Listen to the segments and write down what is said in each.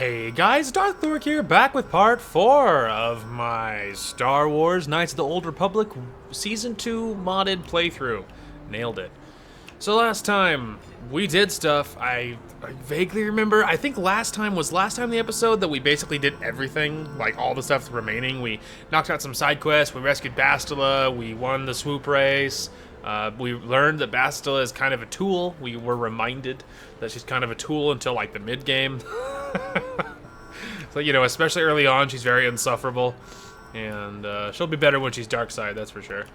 Hey guys, Darth Thork here, back with part 4 of my Star Wars Knights of the Old Republic Season 2 modded playthrough. Nailed it. So last time, we did stuff. I vaguely remember, I think last time the episode that we basically did everything, like all the stuff remaining. We knocked out some side quests, we rescued Bastila, we won the swoop race. We learned that Bastila is kind of a tool. We were reminded that she's kind of a tool until like the mid-game. So, you know, especially early on, she's very insufferable. And she'll be better when she's dark side, that's for sure.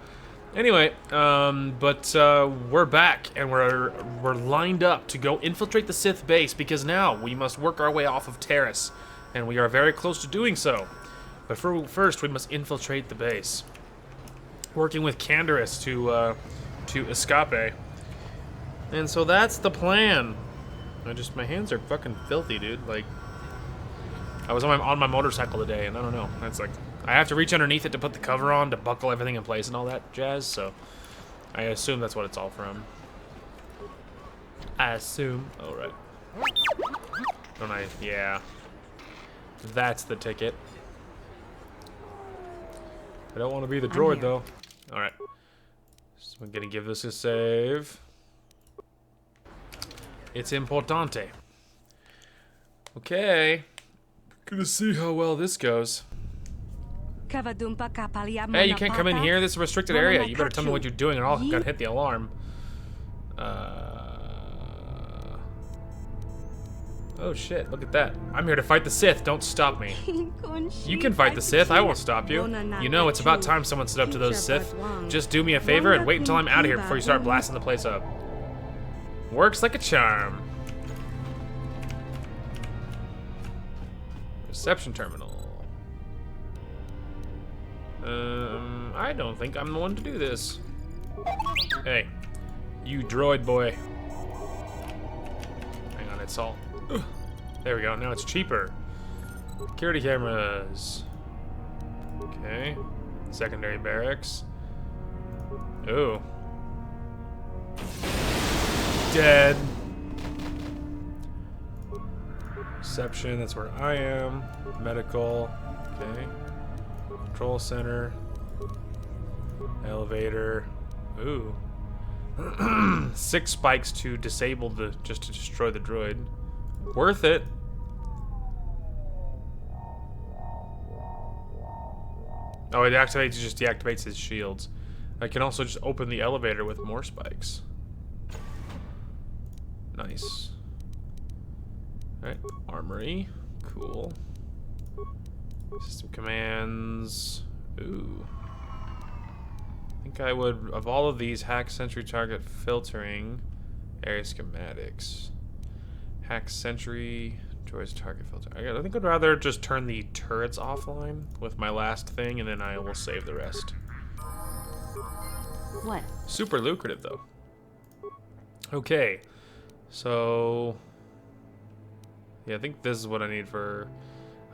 Anyway, we're back, and we're lined up to go infiltrate the Sith base, because now we must work our way off of Taris. And we are very close to doing so. But first, we must infiltrate the base. Working with Candaris to escape. And so that's the plan. My hands are fucking filthy, dude. Like, I was on my motorcycle today, and I don't know. It's like, I have to reach underneath it to put the cover on, to buckle everything in place and all that jazz, so I assume that's what it's all from. I assume. Oh, right. Don't I? Yeah. That's the ticket. I don't want to be the droid, though. Alright. So I'm gonna give this a save. It's importante. Okay. Gonna see how well this goes. Hey, you can't come in here. This is a restricted area. You better tell me what you're doing, or I'll gotta hit the alarm. Oh shit, look at that. I'm here to fight the Sith. Don't stop me. You can fight the Sith. I won't stop you. You know, it's about time someone stood up to those Sith. Just do me a favor and wait until I'm out of here before you start blasting the place up. Works like a charm. Reception terminal. I don't think I'm the one to do this. Hey, you droid boy. Hang on, it's all... Ugh. There we go, now it's cheaper. Security cameras. Okay. Secondary barracks. Ooh. Dead. Reception, that's where I am. Medical. Okay. Control center. Elevator. Ooh. 6 spikes to disable just to destroy the droid. Worth it. Oh, it just deactivates his shields. I can also just open the elevator with more spikes. Nice. Alright, armory. Cool. System commands. Ooh. I think I would, of all of these, hack sentry target filtering, area schematics. Hack sentry, droid's target filter. I think I'd rather just turn the turrets offline with my last thing, and then I will save the rest. What? Super lucrative, though. Okay. So... yeah, I think this is what I need for...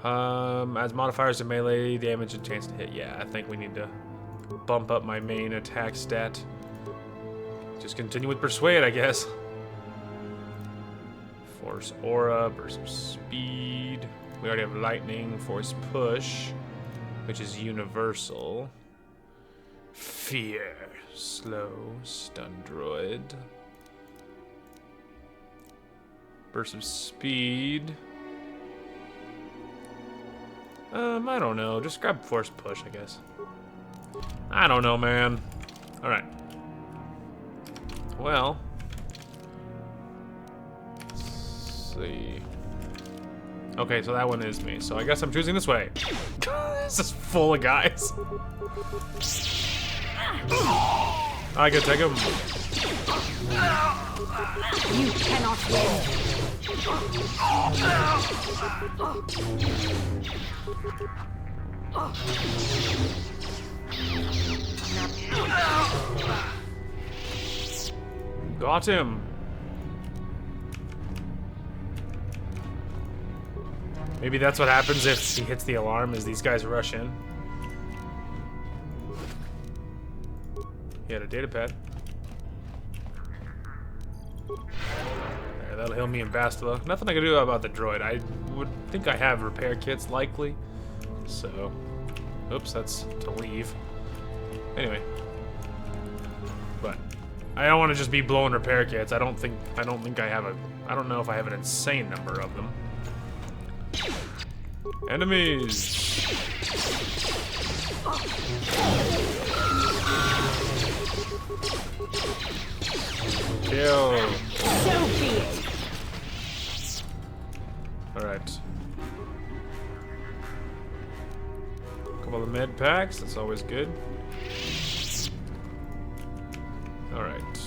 adds modifiers to melee, damage, and chance to hit. Yeah, I think we need to bump up my main attack stat. Just continue with Persuade, I guess. Force Aura, Burst of Speed. We already have Lightning, Force Push, which is universal. Fear, Slow, Stun Droid. Burst of Speed. I don't know. Just grab Force Push, I guess. I don't know, man. Alright. Well. Let's see. Okay, so that one is me. So I guess I'm choosing this way. This is full of guys. I can take him. You cannot win. Got him. Maybe that's what happens if he hits the alarm, is these guys rush in. He had a data pad. There, that'll heal me and Bastila. Nothing I can do about the droid. I would think I have repair kits, likely. So, oops, that's to leave. Anyway, but I don't want to just be blowing repair kits. I don't think I have a. I don't know if I have an insane number of them. Enemies. Kill. So be it. Alright. Couple of med packs, that's always good. Alright.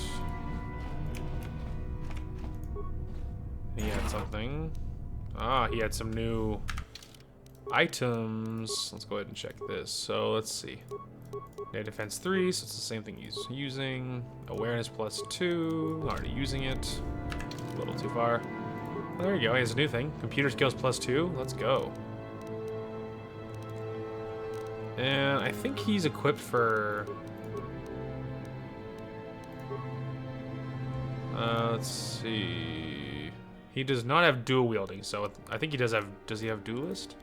He had something. Ah, he had some new items. Let's go ahead and check this. So let's see. Air defense 3, so it's the same thing he's using. Awareness +2, already using it. A little too far. Oh, there you go, he has a new thing. Computer skills +2, let's go. And I think he's equipped for... let's see... He does not have dual wielding, so I think he does have... Does he have duelist?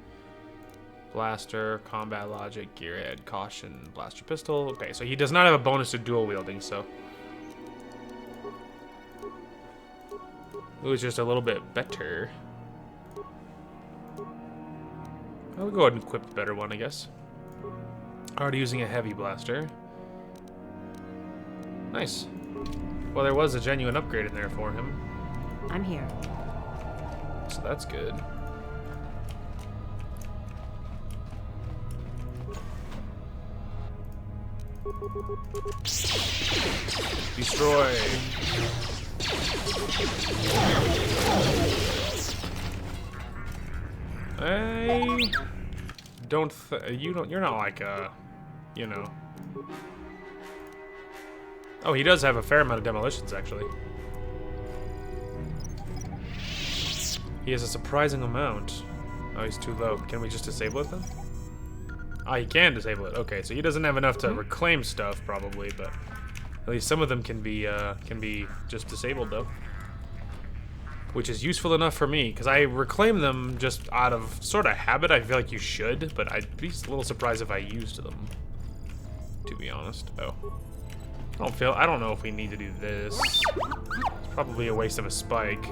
Blaster, combat logic, gearhead, caution, blaster pistol. Okay, so he does not have a bonus to dual wielding, so... It was just a little bit better. I'll go ahead and equip the better one, I guess. Already using a heavy blaster. Nice. Well, there was a genuine upgrade in there for him. I'm here. So that's good. Destroy. I don't. You're not like a. You know. Oh, he does have a fair amount of demolitions, actually. He has a surprising amount. Oh, he's too low. Can we just disable it then? Ah, he can disable it. Okay, so he doesn't have enough to reclaim stuff, probably, but at least some of them can be just disabled, though. Which is useful enough for me, because I reclaim them just out of sort of habit. I feel like you should, but I'd be a little surprised if I used them, to be honest. Oh. I don't know if we need to do this. It's probably a waste of a spike.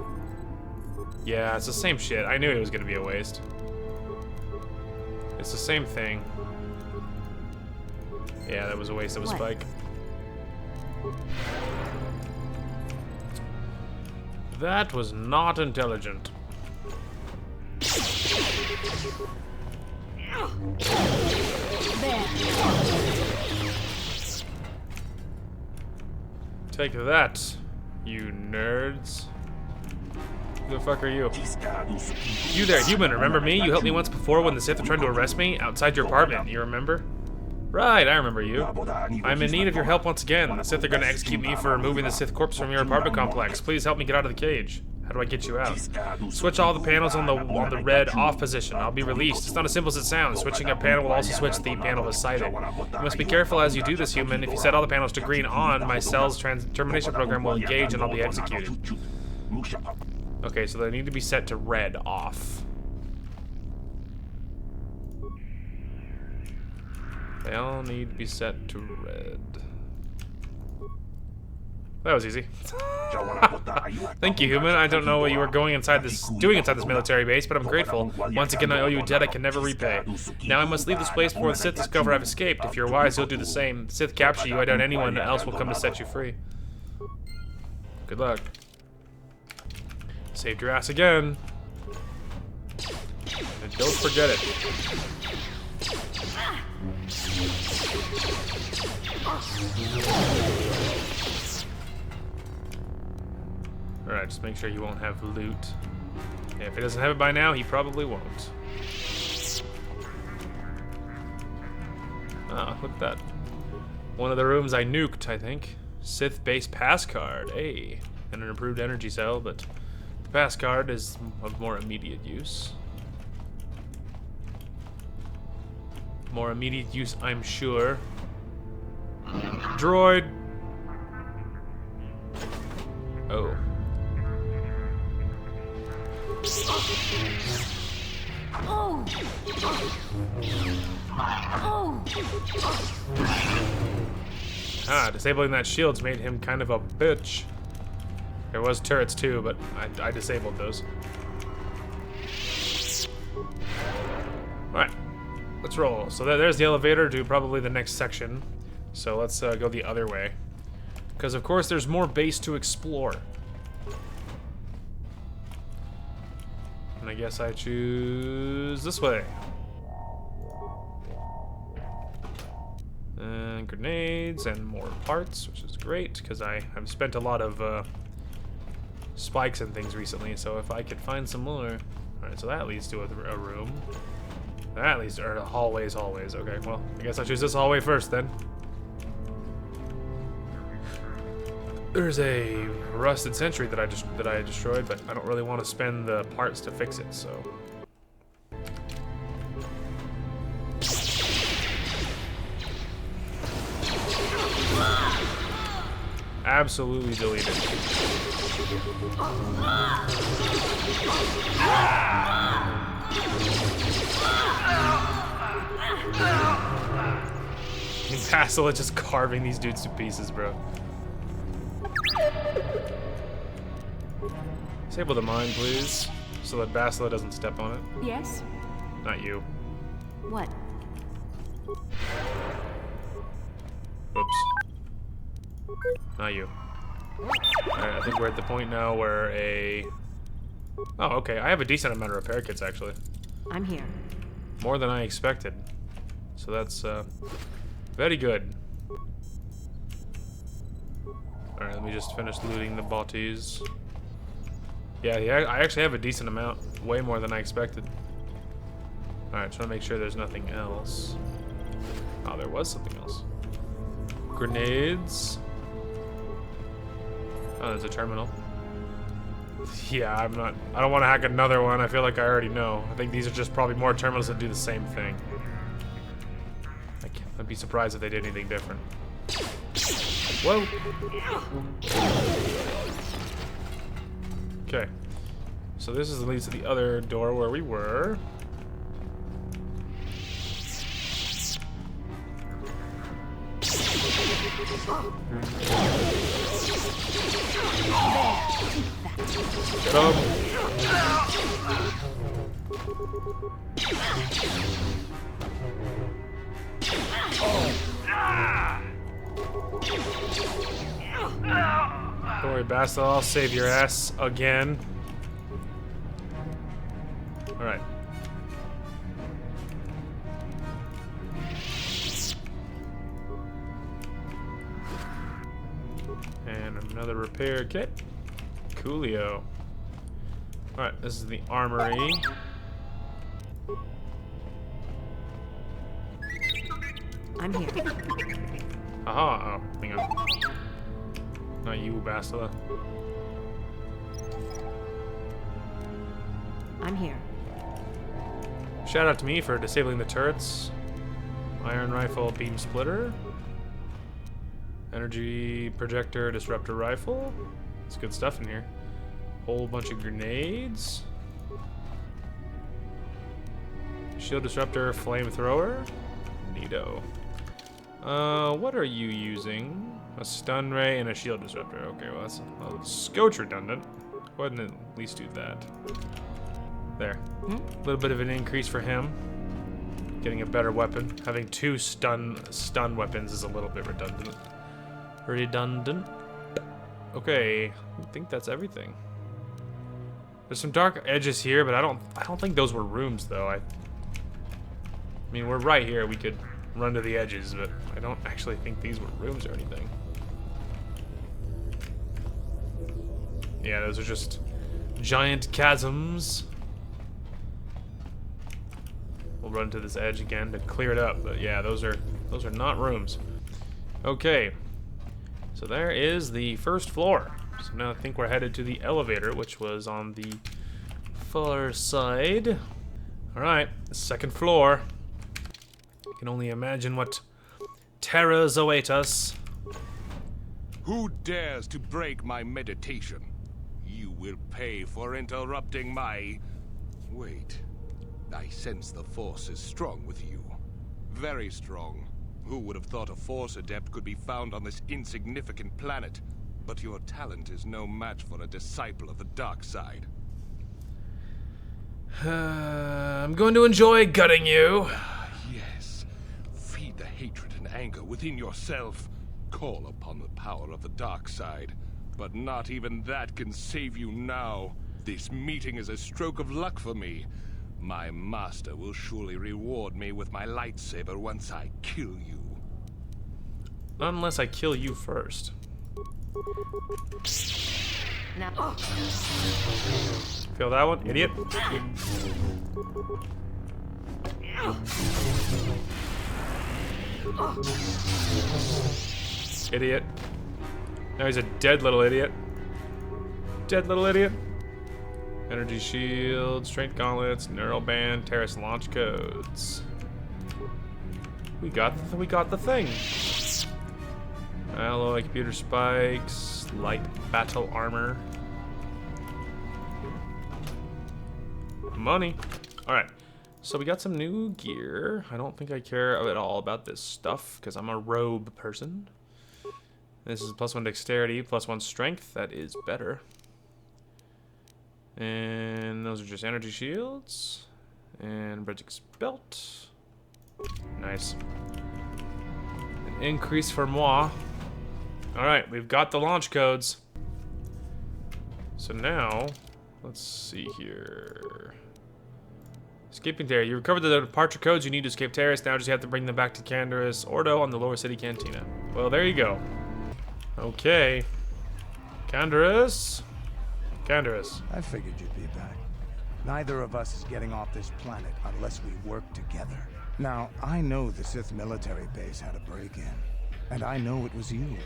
Yeah, it's the same shit. I knew it was going to be a waste. It's the same thing. Yeah, that was a waste of a spike. That was not intelligent. There. Take that, you nerds. Who the fuck are you? You there, human, remember me? You helped me once before when the Sith were trying to arrest me outside your apartment, you remember? Right, I remember you. I'm in need of your help once again. The Sith are going to execute me for removing the Sith corpse from your apartment complex. Please help me get out of the cage. How do I get you out? Switch all the panels on the red off position. I'll be released. It's not as simple as it sounds. Switching a panel will also switch the panel beside it. You must be careful as you do this, human. If you set all the panels to green on, my cell's termination program will engage and I'll be executed. Okay, so they need to be set to red off. They all need to be set to red. That was easy. Thank you, human. I don't know what you were doing inside this military base, but I'm grateful. Once again, I owe you a debt I can never repay. Now I must leave this place before the Sith discover I've escaped. If you're wise, you'll do the same. The Sith capture you, I doubt anyone else will come to set you free. Good luck. Saved your ass again. And don't forget it. Alright, just make sure he won't have loot. Yeah, if he doesn't have it by now, he probably won't. Ah, look at that. One of the rooms I nuked, I think. Sith base pass card. Hey, and an improved energy cell, but the pass card is of more immediate use. More immediate use, I'm sure. Droid! Oh. Oh. Oh. Ah, disabling that shield's made him kind of a bitch. There was turrets too, but I disabled those. Alright, let's roll. So there's the elevator to probably the next section. So let's go the other way. Because of course there's more base to explore. And I guess I choose this way. And grenades and more parts, which is great, because I have spent a lot of spikes and things recently, so if I could find some more. Alright, so that leads to a room. That leads to hallways. Okay, well, I guess I'll choose this hallway first then. There's a rusted sentry that I destroyed, but I don't really want to spend the parts to fix it, so. Absolutely deleted. Basilisk just carving these dudes to pieces, bro. Disable the mine, please, so that Basilisk doesn't step on it. Yes? Not you. What? Oops. Not you. Alright, I think we're at the point now where a... Oh, okay. I have a decent amount of repair kits, actually. I'm here. More than I expected. So that's, very good. Alright, let me just finish looting the bodies. Yeah, I actually have a decent amount. Way more than I expected. Alright, trying to make sure there's nothing else. Oh, there was something else. Grenades. Oh, there's a terminal. Yeah, I don't want to hack another one. I feel like I already know. I think these are just probably more terminals that do the same thing. I'd be surprised if they did anything different. Whoa! Okay. So this leads to the other door where we were. Get up. Don't worry, Basta, I'll save your ass again. Alright. And another repair kit. Coolio. Alright, this is the armory. I'm here. Aha, oh, hang on. Not you, Bastila. I'm here. Shout out to me for disabling the turrets. Iron rifle, beam splitter. Energy projector, disruptor rifle. It's good stuff in here. Whole bunch of grenades. Shield disruptor, flamethrower. Neato. What are you using? A stun ray and a shield disruptor. Okay, well that's scotch redundant. Go ahead and at least do that. There. A little bit of an increase for him. Getting a better weapon. Having two stun weapons is a little bit redundant. Okay, I think that's everything. There's some dark edges here, but I don't think those were rooms though. I mean, we're right here. We could run to the edges, but I don't actually think these were rooms or anything. Yeah, those are just giant chasms. We'll run to this edge again to clear it up, but yeah, those are not rooms. Okay, so there is the first floor. So now I think we're headed to the elevator, which was on the far side. All right, second floor. I can only imagine what terrors await us. Who dares to break my meditation? You will pay for interrupting my... Wait. I sense the Force is strong with you. Very strong. Who would have thought a Force adept could be found on this insignificant planet? But your talent is no match for a disciple of the dark side. I'm going to enjoy gutting you. Yes. Feed the hatred and anger within yourself. Call upon the power of the dark side. But not even that can save you now. This meeting is a stroke of luck for me. My master will surely reward me with my lightsaber once I kill you. Unless I kill you first. Now. Feel that one, idiot? Idiot. Now he's a dead little idiot. Dead little idiot. Energy shield, strength gauntlets, neural band, Taris launch codes. We got the thing. Alloy, computer spikes, light battle armor. Money. Alright, so we got some new gear. I don't think I care at all about this stuff, because I'm a robe person. This is +1 dexterity, +1 strength. That is better. And those are just energy shields. And Bridget's belt. Nice. An increase for moi. Alright, we've got the launch codes. So now, let's see here. Escaping Taris. You recovered the departure codes you need to escape Taris. Now just have to bring them back to Candaris Ordo on the Lower City Cantina. Well, there you go. Okay. Candaris. Candaris. I figured you'd be back. Neither of us is getting off this planet unless we work together. Now, I know the Sith military base had a break-in. And I know it was you.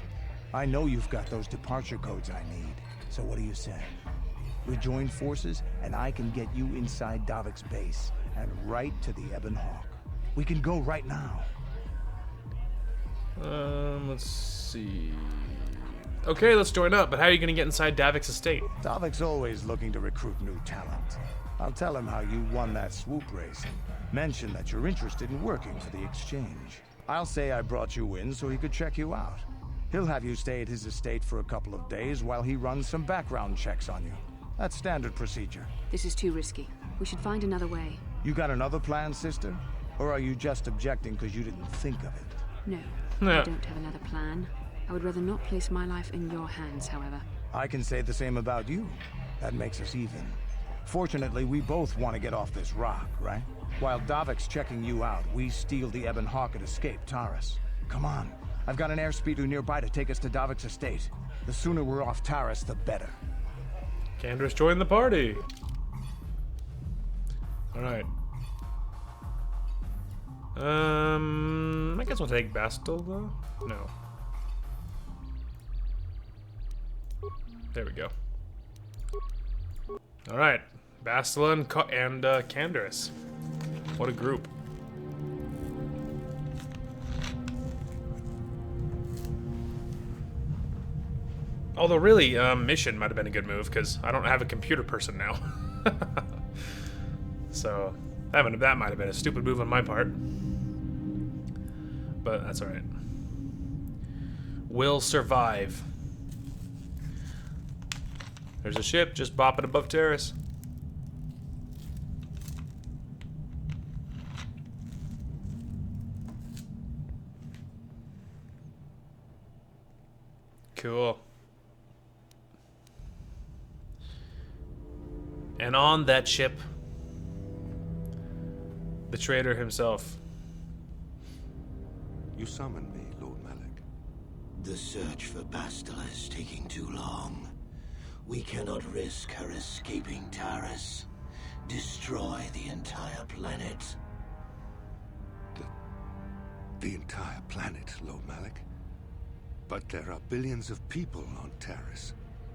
I know you've got those departure codes I need. So what do you say? We join forces, and I can get you inside Davik's base, and right to the Ebon Hawk. We can go right now. Let's see. Okay, let's join up, but how are you gonna get inside Davik's estate? Davik's always looking to recruit new talent. I'll tell him how you won that swoop race, and mention that you're interested in working for the exchange. I'll say I brought you in so he could check you out. He'll have you stay at his estate for a couple of days while he runs some background checks on you. That's standard procedure. This is too risky. We should find another way. You got another plan, sister? Or are you just objecting because you didn't think of it? No, Yeah. I don't have another plan. I would rather not place my life in your hands, however. I can say the same about you. That makes us even. Fortunately, we both want to get off this rock, right? While Davik's checking you out, we steal the Ebon Hawk and escape Taris. Come on. I've got an airspeeder nearby to take us to Davik's estate. The sooner we're off Taris, the better. Candaris joined the party. Alright. I guess we'll take Bastille, though. No. There we go. Alright. Bastille and Candaris. What a group. Although really, mission might have been a good move, because I don't have a computer person now. So, that might have been a stupid move on my part. But that's alright. Will survive. There's a ship just bopping above Taris. Cool. And on that ship, the traitor himself. You summoned me, Lord Malik. The search for Bastille is taking too long. We cannot risk her escaping Taris. Destroy the entire planet. The entire planet, Lord Malik. But there are billions of people on Taris.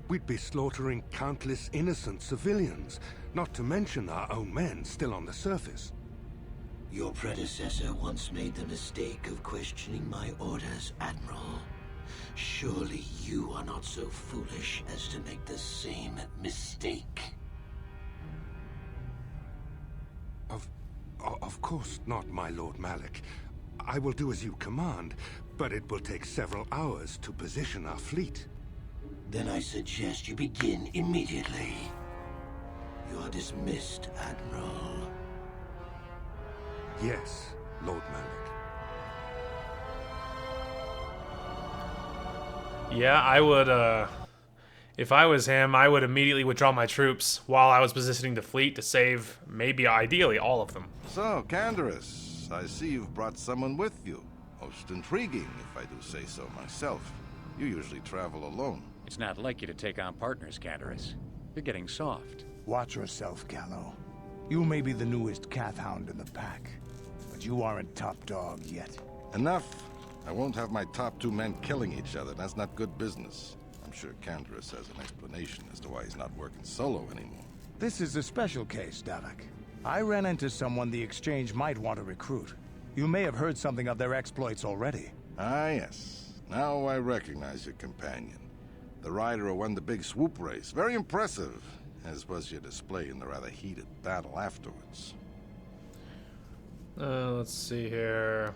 We'd be slaughtering countless innocent civilians, not to mention our own men still on the surface. Your predecessor once made the mistake of questioning my orders, Admiral. Surely you are not so foolish as to make the same mistake. Of course not, my Lord Malik. I will do as you command, but it will take several hours to position our fleet. Then I suggest you begin immediately. You are dismissed, Admiral. Yes, Lord Malik. Yeah, I would, if I was him, I would immediately withdraw my troops while I was positioning the fleet to save, maybe ideally, all of them. So, Candaris, I see you've brought someone with you. Most intriguing, if I do say so myself. You usually travel alone. It's not like you to take on partners, Candaris. You're getting soft. Watch yourself, Callow. You may be the newest Cath Hound in the pack, but you aren't top dog yet. Enough. I won't have my top 2 men killing each other. That's not good business. I'm sure Candaris has an explanation as to why he's not working solo anymore. This is a special case, Davik. I ran into someone the Exchange might want to recruit. You may have heard something of their exploits already. Ah, yes. Now I recognize your companion. The rider who won the big swoop race. Very impressive, as was your display in the rather heated battle afterwards. Let's see here.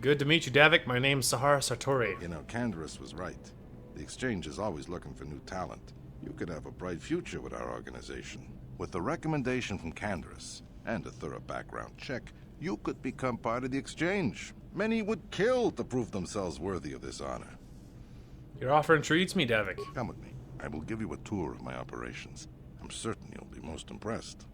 Good to meet you, Davik. My name's Sahara Sartori. You know, Candaris was right. The Exchange is always looking for new talent. You could have a bright future with our organization. With the recommendation from Candaris and a thorough background check, you could become part of the Exchange. Many would kill to prove themselves worthy of this honor. Your offer intrigues me, Davik. Come with me. I will give you a tour of my operations. I'm certain you'll be most impressed.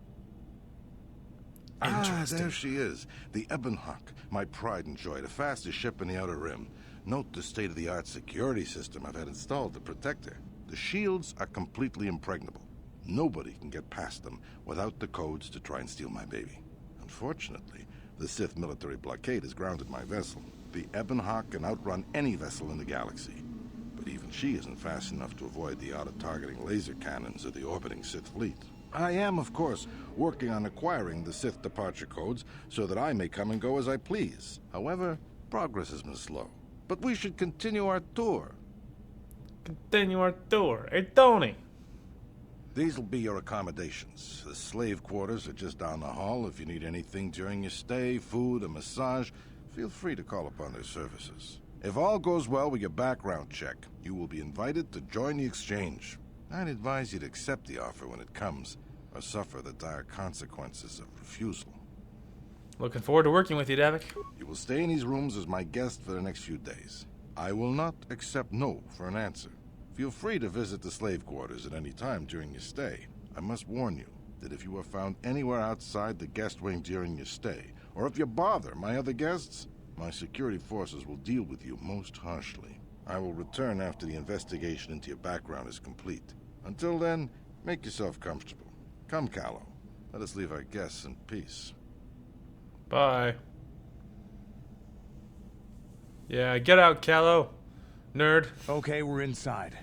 Ah, there she is. The Ebonhawk, my pride and joy, the fastest ship in the Outer Rim. Note the state-of-the-art security system I've had installed to protect her. The shields are completely impregnable. Nobody can get past them without the codes to try and steal my baby. Unfortunately, the Sith military blockade has grounded my vessel. The Ebonhawk can outrun any vessel in the galaxy. But even she isn't fast enough to avoid the auto-targeting laser cannons of the orbiting Sith fleet. I am, of course, working on acquiring the Sith departure codes so that I may come and go as I please. However, progress has been slow. But we should continue our tour. Continue our tour. Hey, Tony. These will be your accommodations. The slave quarters are just down the hall. If you need anything during your stay, food, a massage, feel free to call upon their services. If all goes well with your background check, you will be invited to join the Exchange. I'd advise you to accept the offer when it comes, or suffer the dire consequences of refusal. Looking forward to working with you, Davik. You will stay in these rooms as my guest for the next few days. I will not accept no for an answer. Feel free to visit the slave quarters at any time during your stay. I must warn you that if you are found anywhere outside the guest wing during your stay, or if you bother my other guests, my security forces will deal with you most harshly. I will return after the investigation into your background is complete. Until then, make yourself comfortable. Come, Callow. Let us leave our guests in peace. Bye. Yeah, get out, Callow. Nerd. Okay, we're inside.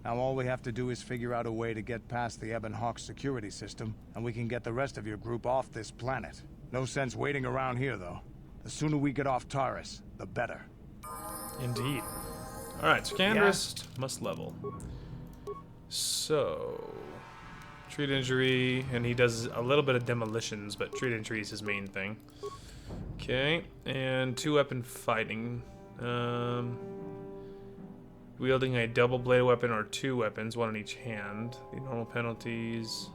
Now all we have to do is figure out a way to get past the Ebonhawk security system, and we can get the rest of your group off this planet. No sense waiting around here, though. The sooner we get off Taris, the better. Indeed. Alright, so Candaris must level. So... treat injury, and he does a little bit of demolitions, but treat injury is his main thing. Okay, and 2-weapon fighting. Wielding a double-bladed weapon or 2 weapons, 1 in each hand. The normal penalties...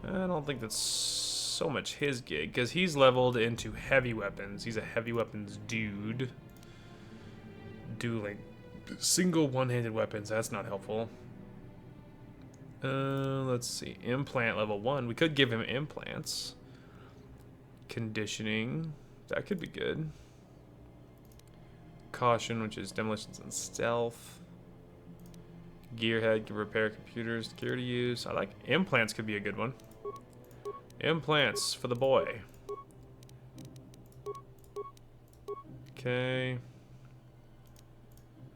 I don't think that's so much his gig, because he's leveled into heavy weapons. He's a heavy weapons dude. Dueling. Single one-handed weapons, that's not helpful. Let's see. Implant level 1. We could give him implants. Conditioning. That could be good. Caution, which is demolitions and stealth. Gearhead can repair computers, security use. I like implants, could be a good one. Implants for the boy. Okay.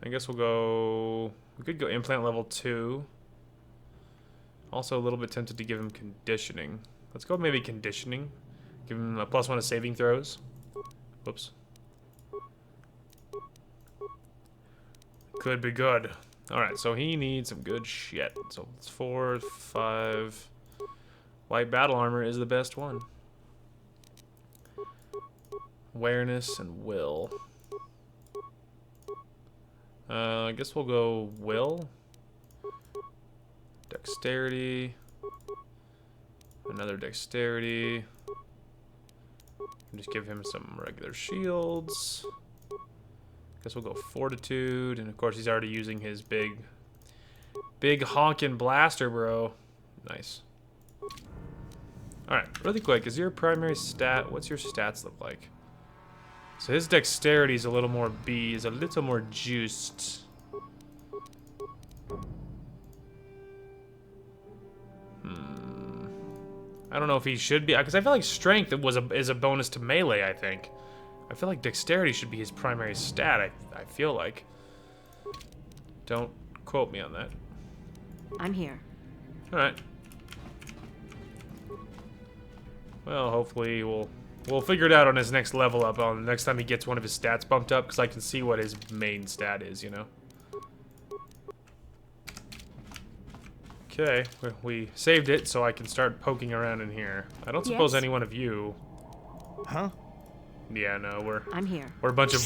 I guess we'll go... we could go implant level 2. Also a little bit tempted to give him conditioning. Let's go maybe conditioning. Give him a +1 to saving throws. Whoops. Could be good. Alright, so he needs some good shit. So it's 4, 5... Light battle armor is the best one. Awareness and will. I guess we'll go will. Dexterity. Another dexterity. And just give him some regular shields. Guess we'll go fortitude. And of course he's already using his big honkin' blaster, bro. Nice. Alright, really quick, is your primary stat, what's your stats look like? So his dexterity is a little more juiced. I don't know if he should be, because I feel like strength is a bonus to melee, I think. I feel like dexterity should be his primary stat, I feel like. Don't quote me on that. I'm here. Alright. Well, hopefully we'll figure it out on his next level up, on the next time he gets one of his stats bumped up, because I can see what his main stat is, you know? Okay, we saved it so I can start poking around in here. I don't suppose Yes? any one of you... Huh? Yeah, no, I'm here. we're a bunch of...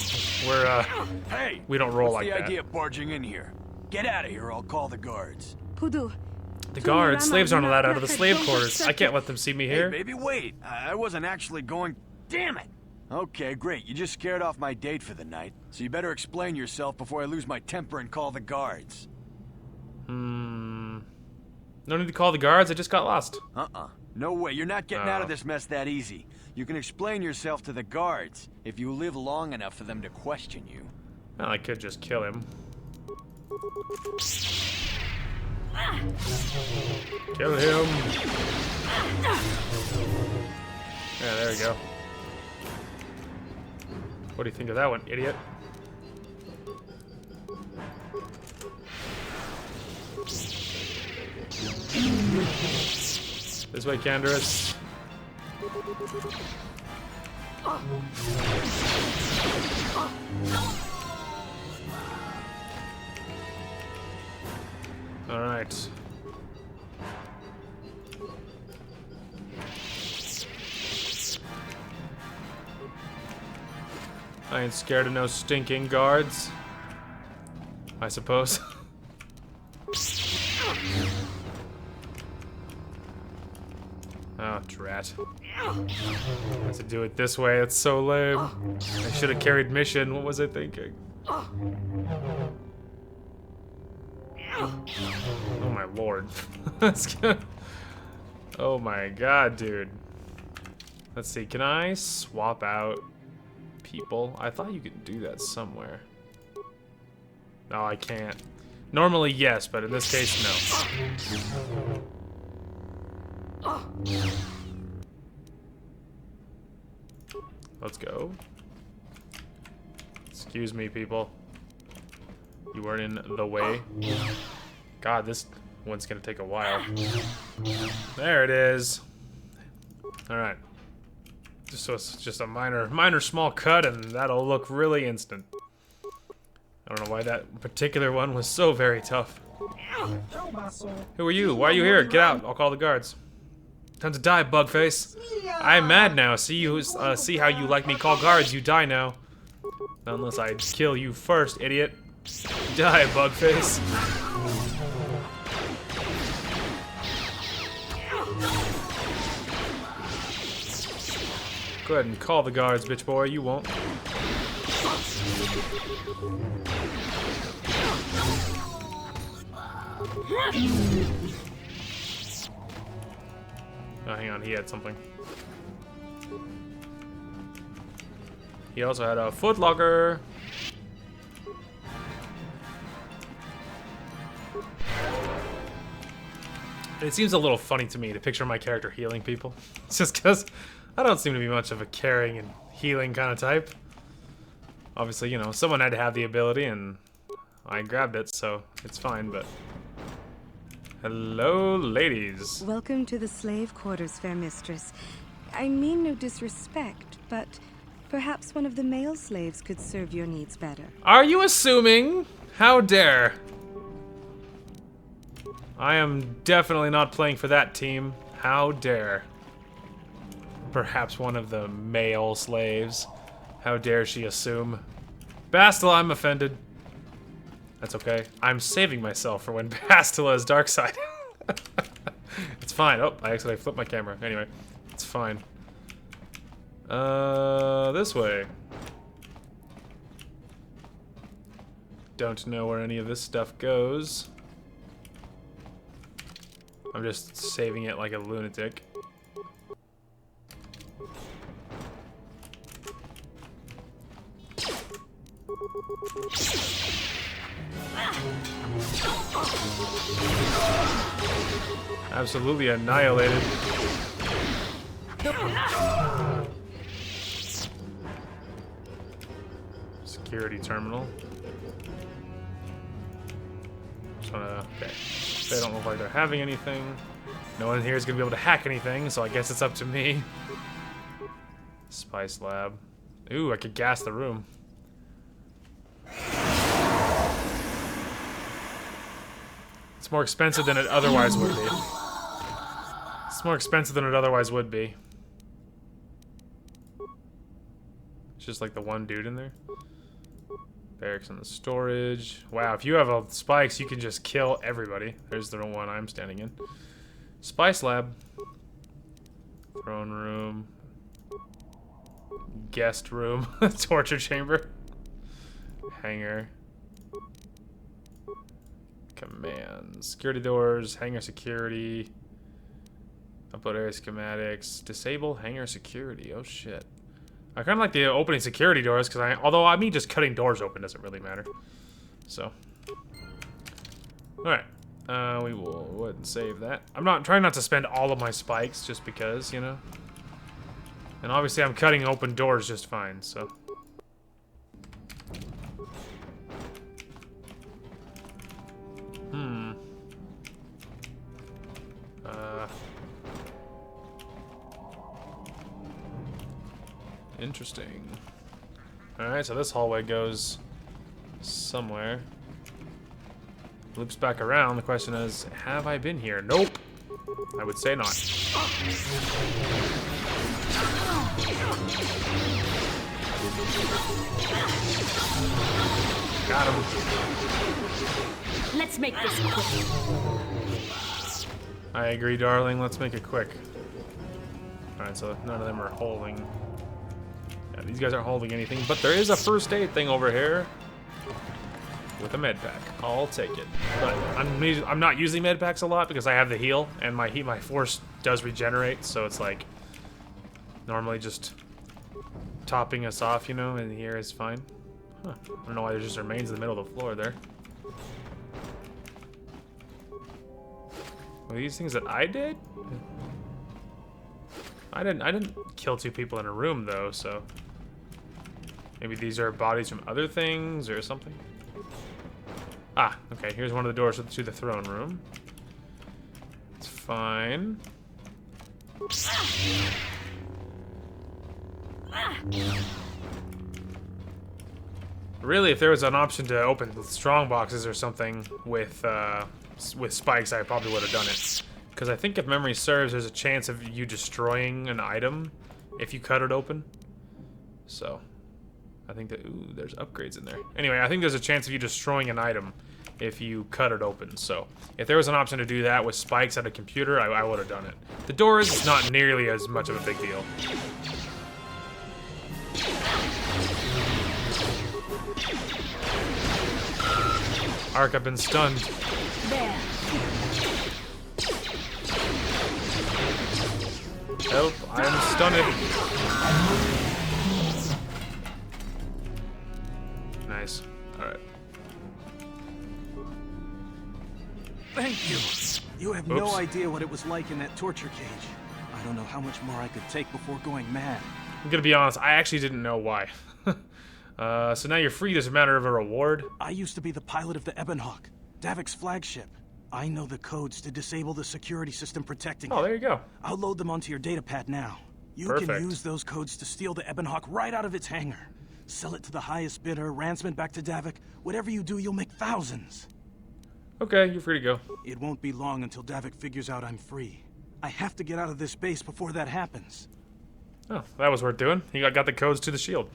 Hey! We don't roll what's like the that. idea of barging in here? Get out of here or I'll call the guards. Pudu. The guards, slaves aren't allowed out of the slave quarters. I can't let them see me Hey, here. baby, wait. I wasn't actually going... Damn it! Okay, great. You just scared off my date for the night. So you better explain yourself before I lose my temper and call the guards. No need to call the guards, I just got lost. No way. You're not getting out Oh. of this mess that easy. You can explain yourself to the guards if you live long enough for them to question you. Well, I could just kill him. Kill him. Yeah, there we go. What do you think of that one, idiot? This way, Candaris. All right. I ain't scared of no stinking guards. I suppose. Oh, drat. I have to do it this way, it's so lame. I should have carried mission, what was I thinking? Oh my lord. That's good. Oh my god, dude. Let's see, can I swap out people? I thought you could do that somewhere. No, I can't. Normally, yes, but in this case, no. Let's go. Excuse me, people. You weren't in the way. God, this one's gonna take a while. There it is. Alright. So it's just a minor small cut, and that'll look really instant. I don't know why that particular one was so very tough. Who are you? Why are you here? Get out. I'll call the guards. Time to die, Bugface. I'm mad now. See how you like me call guards. You die now. Unless I kill you first, idiot. Die, Bugface. Go ahead and call the guards, bitch boy. You won't. Oh, hang on, he had something. He also had a footlocker. It seems a little funny to me to picture my character healing people. It's just because I don't seem to be much of a caring and healing kind of type. Obviously, you know, someone had to have the ability and I grabbed it, so it's fine, but... Hello, ladies. Welcome to the slave quarters, fair mistress. I mean no disrespect, but perhaps one of the male slaves could serve your needs better. Are you assuming? How dare? I am definitely not playing for that team. How dare. Perhaps one of the male slaves. How dare she assume. Bastila, I'm offended. That's okay. I'm saving myself for when Bastila is dark side. It's fine. Oh, I accidentally flipped my camera. Anyway, it's fine. This way. Don't know where any of this stuff goes. I'm just saving it like a lunatic. Absolutely annihilated. Security terminal. Just wanna, okay. They don't look like they're having anything. No one here is gonna be able to hack anything, so I guess it's up to me. Spice lab. Ooh, I could gas the room. It's more expensive than it otherwise would be. It's more expensive than it otherwise would be. It's just like the one dude in there. Barracks in the storage. Wow, if you have all the spikes, you can just kill everybody. There's the one I'm standing in. Spice lab. Throne room. Guest room. Torture chamber. Hangar. Commands. Security doors. Hangar security. Upload area schematics. Disable hangar security. Oh shit. I kind of like the opening security doors because although I mean just cutting doors open doesn't really matter. So. Alright. We will go ahead and save that. I'm not trying not to spend all of my spikes just because, you know. And obviously I'm cutting open doors just fine, so. Interesting. Alright, so this hallway goes somewhere. Loops back around. The question is, have I been here? Nope. I would say not. Got him. Let's make this quick. I agree, darling. Let's make it quick. Alright, so none of them are holding. Yeah, these guys aren't holding anything, but there is a first aid thing over here. With a med pack. I'll take it. But I'm not using med packs a lot because I have the heal, and my force does regenerate, so it's like normally just topping us off, you know, and here is fine. Huh. I don't know why there just remains in the middle of the floor there. Were these things that I did? I didn't kill two people in a room though, so maybe these are bodies from other things or something. Ah, okay, here's one of the doors to the throne room. It's fine. Really, if there was an option to open strong boxes or something with spikes, I probably would have done it. Because I think if memory serves, there's a chance of you destroying an item if you cut it open. So, I think that, ooh, there's upgrades in there. Anyway, I think there's a chance of you destroying an item if you cut it open. So, if there was an option to do that with spikes at a computer, I would have done it. The doors is not nearly as much of a big deal. Ark, I've been stunned. There. Help, I'm stunned. Nice. Alright. Thank you. You have no idea what it was like in that torture cage. I don't know how much more I could take before going mad. I'm gonna be honest, I actually didn't know why. So now you're free, there's a matter of a reward. I used to be the pilot of the Ebonhawk, Davik's flagship. I know the codes to disable the security system protecting it. Oh, there you go. I'll load them onto your datapad now. You can use those codes to steal the Ebonhawk right out of its hangar. Sell it to the highest bidder, ransom it back to Davik. Whatever you do, you'll make thousands. Okay, you're free to go. It won't be long until Davik figures out I'm free. I have to get out of this base before that happens. Oh, that was worth doing. He got the codes to the shield.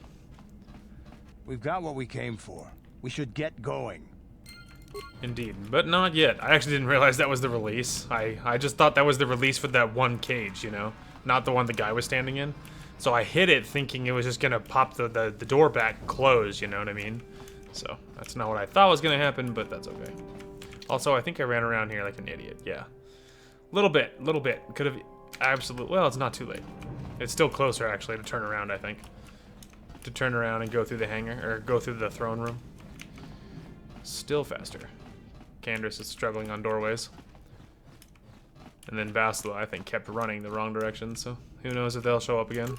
We've got what we came for. We should get going. Indeed, but not yet. I actually didn't realize that was the release. I just thought that was the release for that one cage, you know? Not the one the guy was standing in. So I hit it thinking it was just gonna pop the door back and close, you know what I mean? So that's not what I thought was gonna happen, but that's okay. Also, I think I ran around here like an idiot, yeah. Little bit. Could have absolutely, well, it's not too late. It's still closer actually to turn around, I think. To turn around and go through the hangar, or go through the throne room. Still faster. Candace is struggling on doorways. And then Bastila, I think, kept running the wrong direction, so who knows if they'll show up again.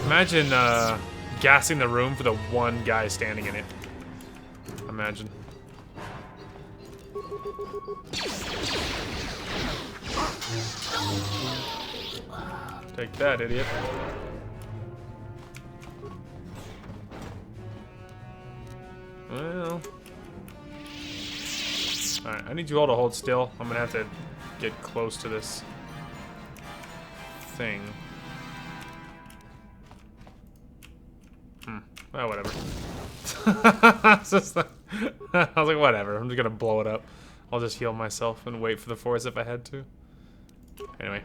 Imagine gassing the room for the one guy standing in it. Imagine. Take that, idiot. Well. Alright, I need you all to hold still. I'm gonna have to get close to this thing. Well, whatever. I was like, whatever. I'm just gonna blow it up. I'll just heal myself and wait for the force if I had to. Anyway.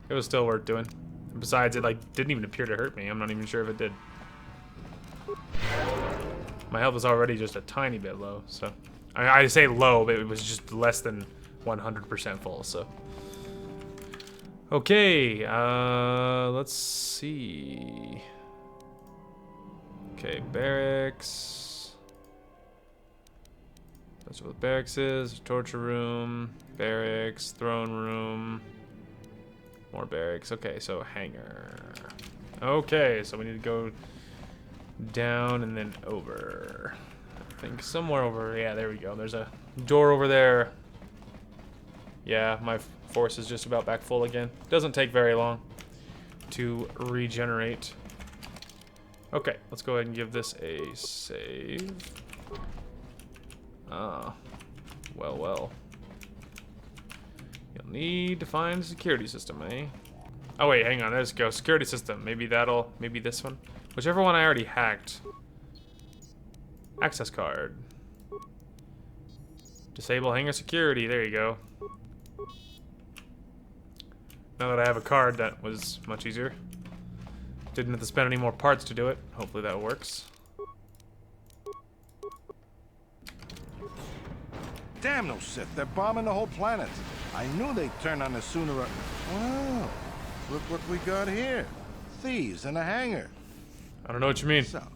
It was still worth doing. Besides, it didn't even appear to hurt me. I'm not even sure if it did. My health was already just a tiny bit low, so... I say low, but it was just less than 100% full, so... Okay, let's see... Okay, barracks... That's what the barracks is. Torture room, barracks, throne room... More barracks. Okay, so hangar. Okay, so we need to go down and then over. I think somewhere over. Yeah, there we go. There's a door over there. Yeah, my force is just about back full again. Doesn't take very long to regenerate. Okay, let's go ahead and give this a save. Ah, well. You'll need to find a security system, eh? Oh wait, hang on, let's go. Security system. Maybe this one. Whichever one I already hacked. Access card. Disable hangar security, there you go. Now that I have a card, that was much easier. Didn't have to spend any more parts to do it. Hopefully that works. Damn those Sith, they're bombing the whole planet. I knew they'd turn on us sooner or... Wow, look what we got here. Thieves in a hangar. I don't know what you mean. So,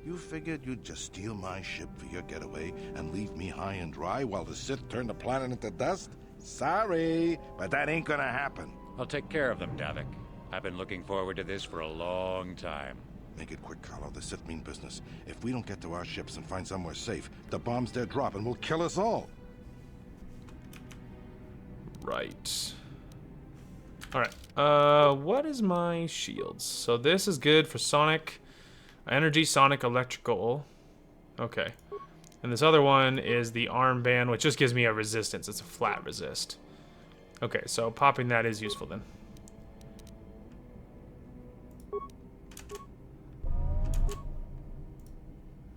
you figured you'd just steal my ship for your getaway and leave me high and dry while the Sith turn the planet into dust? Sorry, but that ain't gonna happen. I'll take care of them, Davik. I've been looking forward to this for a long time. Make it quick, Carlo. The Sith mean business. If we don't get to our ships and find somewhere safe, the bombs they're dropping will kill us all. Right. Alright. What is my shields? So this is good for sonic, energy, sonic, electrical. Okay. And this other one is the armband, which just gives me a resistance. It's a flat resist. Okay, so popping that is useful then.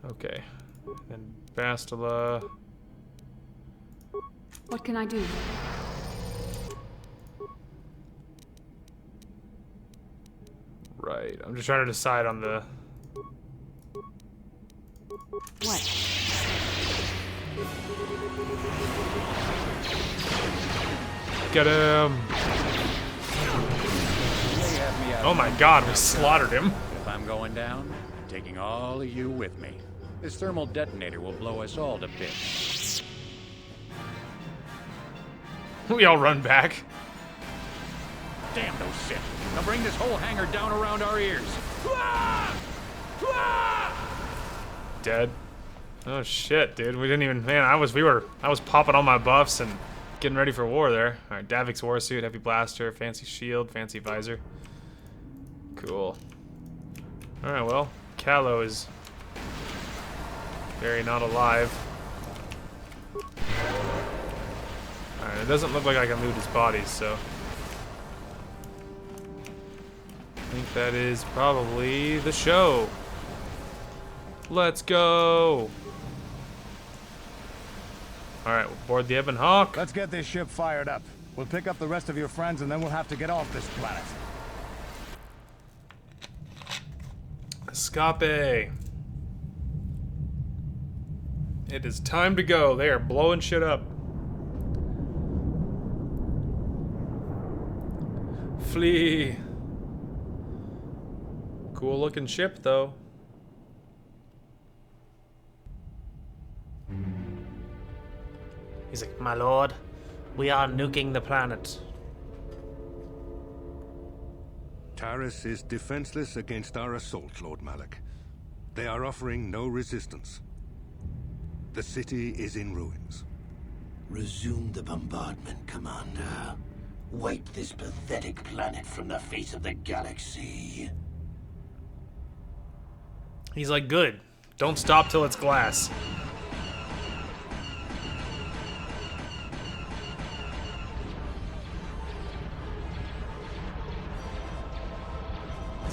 Okay. And Bastila. What can I do? Right. I'm just trying to decide on the... What? Get him! Oh my god, we slaughtered him. If I'm going down, I'm taking all of you with me. This thermal detonator will blow us all to bits. We all run back. Damn those Sith. Now bring this whole hangar down around our ears. Dead. Oh shit, dude. We didn't even, man, I was popping all my buffs and getting ready for war there. Alright, Davik's warsuit, heavy blaster, fancy shield, fancy visor. Cool. Alright, well, Callow is very not alive. Alright, it doesn't look like I can loot his bodies, so... I think that is probably the show. Let's go! Alright, we'll board the Ebon Hawk. Let's get this ship fired up. We'll pick up the rest of your friends and then we'll have to get off this planet. Escape! It is time to go. They are blowing shit up. Flee. Cool looking ship, though. He's like, my lord, we are nuking the planet. Taris is defenseless against our assault, Lord Malik. They are offering no resistance. The city is in ruins. Resume the bombardment, Commander. Wipe this pathetic planet from the face of the galaxy. He's like, good. Don't stop till it's glass.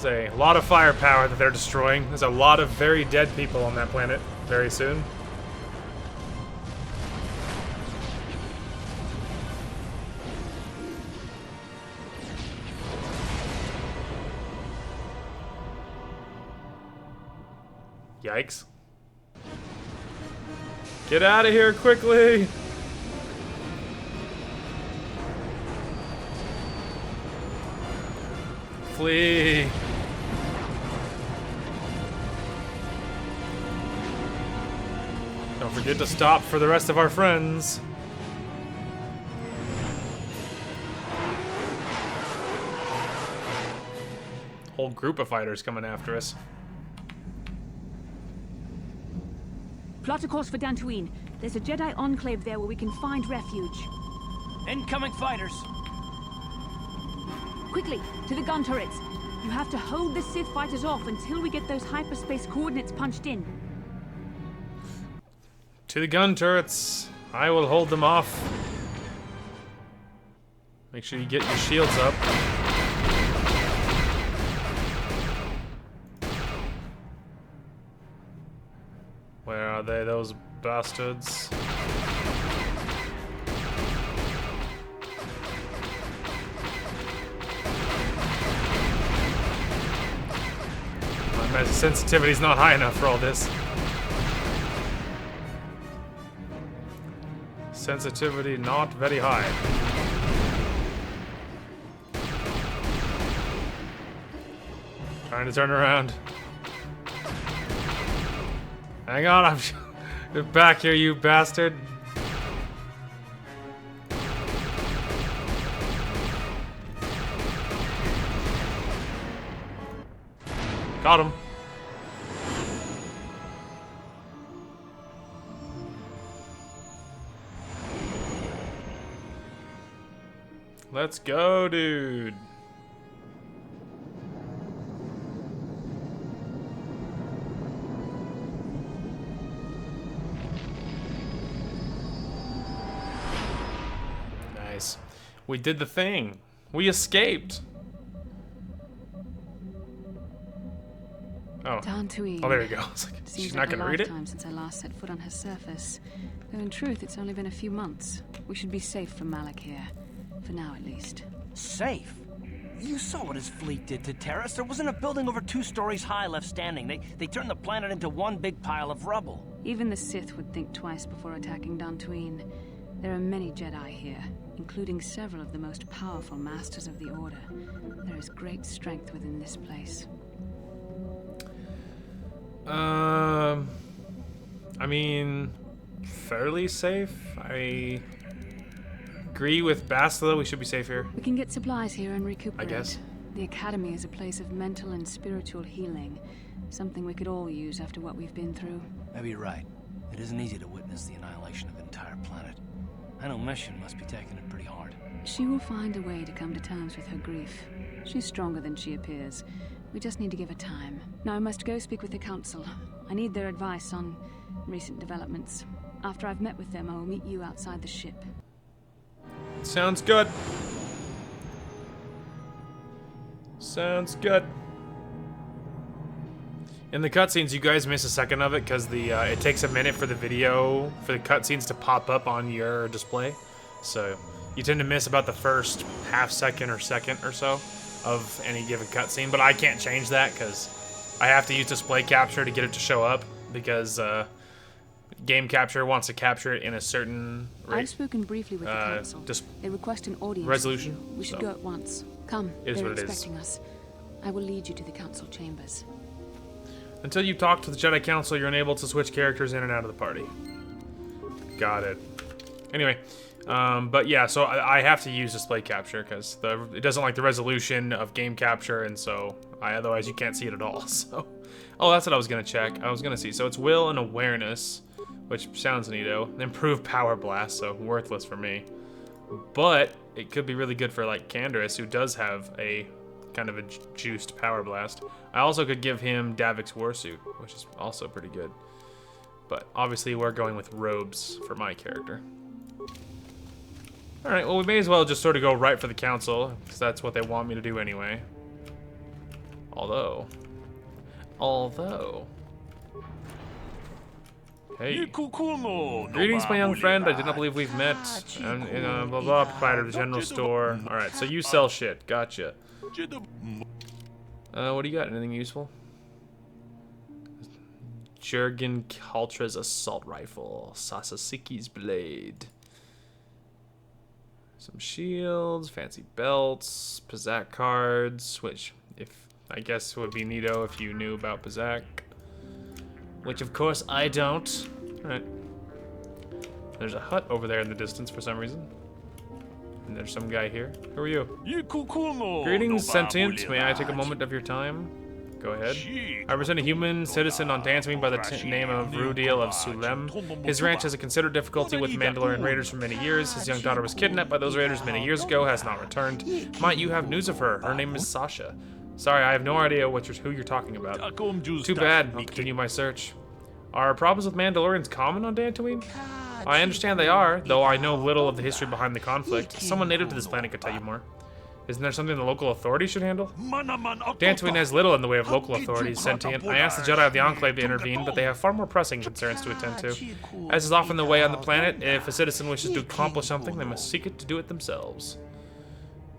There's a lot of firepower that they're destroying. There's a lot of very dead people on that planet very soon. Yikes. Get out of here quickly! Flee! Don't forget to stop for the rest of our friends. Whole group of fighters coming after us. Plot a course for Dantooine. There's a Jedi enclave there where we can find refuge. Incoming fighters! Quickly, to the gun turrets. You have to hold the Sith fighters off until we get those hyperspace coordinates punched in. To the gun turrets. I will hold them off. Make sure you get your shields up. Where are they, those bastards? My sensitivity's not high enough for all this. Sensitivity not very high. Trying to turn around. Hang on, I'm back here, you bastard. Got him. Let's go, dude. Nice. We did the thing. We escaped. Oh. Dantooine. Oh, there you go. Like, she's not gonna read it. Time since I last set foot on her surface. Though in truth, it's only been a few months. We should be safe from Malik here. For now, at least. Safe? You saw what his fleet did to Taris. There wasn't a building over 2 stories high left standing. They turned the planet into one big pile of rubble. Even the Sith would think twice before attacking Dantooine. There are many Jedi here, including several of the most powerful masters of the Order. There is great strength within this place. I mean, fairly safe. I agree with Bastila, we should be safe here. We can get supplies here and recuperate. I guess. The Academy is a place of mental and spiritual healing. Something we could all use after what we've been through. Maybe you're right. It isn't easy to witness the annihilation of an entire planet. I know Mission must be taking it pretty hard. She will find a way to come to terms with her grief. She's stronger than she appears. We just need to give her time. Now I must go speak with the Council. I need their advice on recent developments. After I've met with them, I will meet you outside the ship. Sounds good. Sounds good. In the cutscenes, you guys miss a second of it because it takes a minute for the video, for the cutscenes to pop up on your display. So you tend to miss about the first half second or second or so of any given cutscene. But I can't change that because I have to use display capture to get it to show up because game capture wants to capture it in a certain I've spoken briefly with the council. They request an audience resolution. With you. We should go at once. Come, they're expecting us. I will lead you to the council chambers. Until you talk to the Jedi Council, you're unable to switch characters in and out of the party. Got it. Anyway, but yeah, so I have to use display capture because it doesn't like the resolution of game capture, and so otherwise you can't see it at all. So, oh, that's what I was gonna check. I was gonna see. So it's will and awareness, which sounds neato. Improved power blast, so worthless for me. But it could be really good for like Candaris, who does have a kind of a juiced power blast. I also could give him Davik's warsuit, which is also pretty good. But obviously we're going with robes for my character. Alright, well we may as well just sort of go right for the council, because that's what they want me to do anyway. Although... Hey. Greetings, my young friend. I did not believe we've met. And, blah blah, proprietor of the general store. Alright, so you sell shit. Gotcha. What do you got? Anything useful? Jurgen Kaltra's assault rifle. Sasaseki's blade. Some shields, fancy belts, Pizak cards, which I guess would be neato if you knew about Pizak. Which of course I don't. Alright. There's a hut over there in the distance for some reason. And there's some guy here. Who are you? Greetings, sentient. May I take a moment of your time? Go ahead. I represent a human citizen on Dantooine by the name of Rudiel of Sulem. His ranch has a considered difficulty with Mandalorian raiders for many years. His young daughter was kidnapped by those raiders many years ago, has not returned. Might you have news of her? Her name is Sasha. Sorry, I have no idea who you're talking about. Too bad. I'll continue my search. Are problems with Mandalorians common on Dantooine? I understand they are, though I know little of the history behind the conflict. Someone native to this planet could tell you more. Isn't there something the local authorities should handle? Dantooine has little in the way of local authorities, sentient. I asked the Jedi of the Enclave to intervene, but they have far more pressing concerns to attend to. As is often the way on the planet, if a citizen wishes to accomplish something, they must seek it to do it themselves.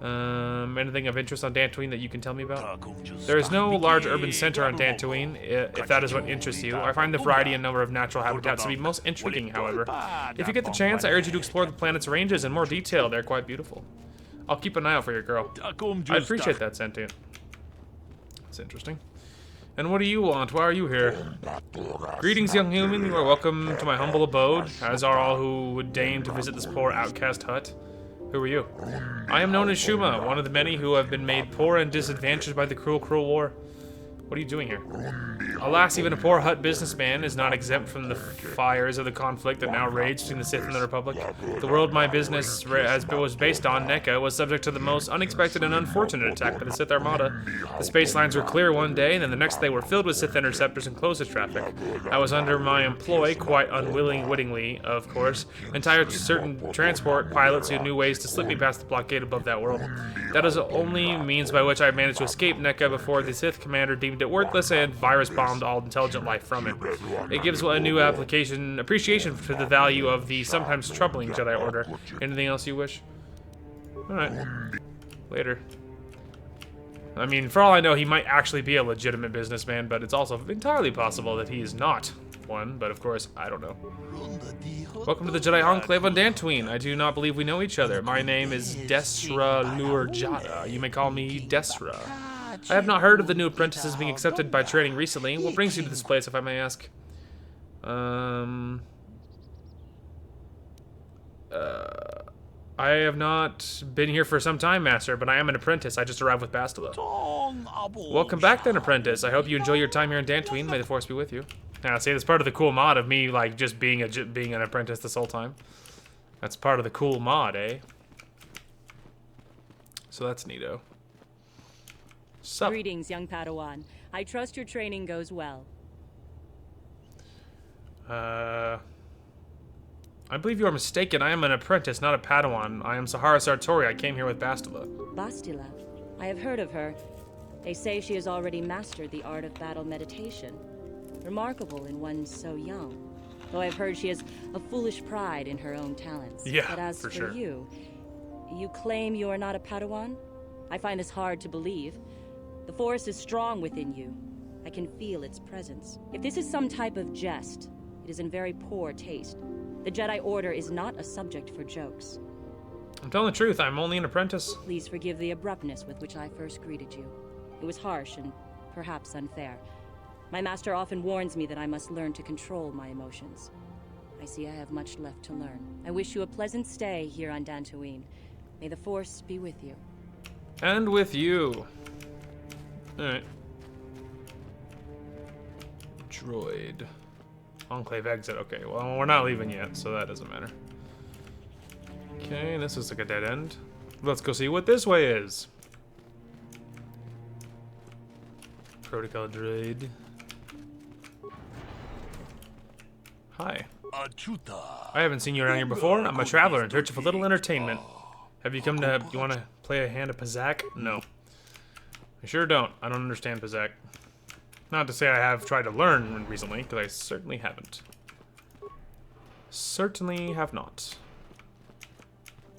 Anything of interest on Dantooine that you can tell me about? There is no large urban center on Dantooine, if that is what interests you. I find the variety and number of natural habitats to be most intriguing, however. If you get the chance, I urge you to explore the planet's ranges in more detail. They're quite beautiful. I'll keep an eye out for your girl. I appreciate that, sentient. That's interesting. And what do you want? Why are you here? Greetings, young human. You are welcome to my humble abode, as are all who would deign to visit this poor outcast hut. Who are you? I am known as Shuma, one of the many who have been made poor and disadvantaged by the cruel war. What are you doing here? Alas, even a poor hut businessman is not exempt from the fires of the conflict that now rages between the Sith and the Republic. The world my business was based on, NECA, was subject to the most unexpected and unfortunate attack by the Sith Armada. The space lines were clear one day, and then the next they were filled with Sith interceptors and closed to traffic. I was under my employ, quite unwittingly, of course, entire certain transport pilots who knew ways to slip me past the blockade above that world. That is the only means by which I managed to escape NECA before the Sith commander deemed it worthless and virus-bombed all intelligent life from it. It gives a new appreciation for the value of the sometimes troubling Jedi Order. Anything else you wish? Alright. Later. I mean, for all I know, he might actually be a legitimate businessman, but it's also entirely possible that he is not one, but of course, I don't know. Welcome to the Jedi Enclave on Dantooine. I do not believe we know each other. My name is Desra Lurjada. You may call me Desra. I have not heard of the new apprentices being accepted by training recently. What brings you to this place, if I may ask? I have not been here for some time, Master, but I am an apprentice. I just arrived with Bastila. Welcome back, then, apprentice. I hope you enjoy your time here in Dantooine. May the Force be with you. Now, see, that's part of the cool mod of me, like, just being an apprentice this whole time. That's part of the cool mod, eh? So that's neato. Sup? Greetings, young Padawan. I trust your training goes well. I believe you are mistaken. I am an apprentice, not a Padawan. I am Sahara Sartori. I came here with Bastila. Bastila? I have heard of her. They say she has already mastered the art of battle meditation. Remarkable in one so young. Though I've heard she has a foolish pride in her own talents. Yeah, but as for for sure. you claim you are not a Padawan? I find this hard to believe. The force is strong within you. I can feel its presence. If this is some type of jest, it is in very poor taste. The Jedi Order is not a subject for jokes. I'm telling the truth. I'm only an apprentice. Please forgive the abruptness with which I first greeted you. It was harsh and perhaps unfair. My master often warns me that I must learn to control my emotions. I see I have much left to learn. I wish you a pleasant stay here on Dantooine. May the Force be with you. And with you. Alright. Droid. Enclave exit. Okay, well, we're not leaving yet, so that doesn't matter. Okay, this is like a dead end. Let's go see what this way is. Protocol droid. Hi. I haven't seen you around here before. I'm a traveler in search of a little entertainment. Have you come to... You want to play a hand of Pazak? No. I sure don't. I don't understand Pazak. Not to say I have tried to learn recently, because I certainly haven't. Certainly have not.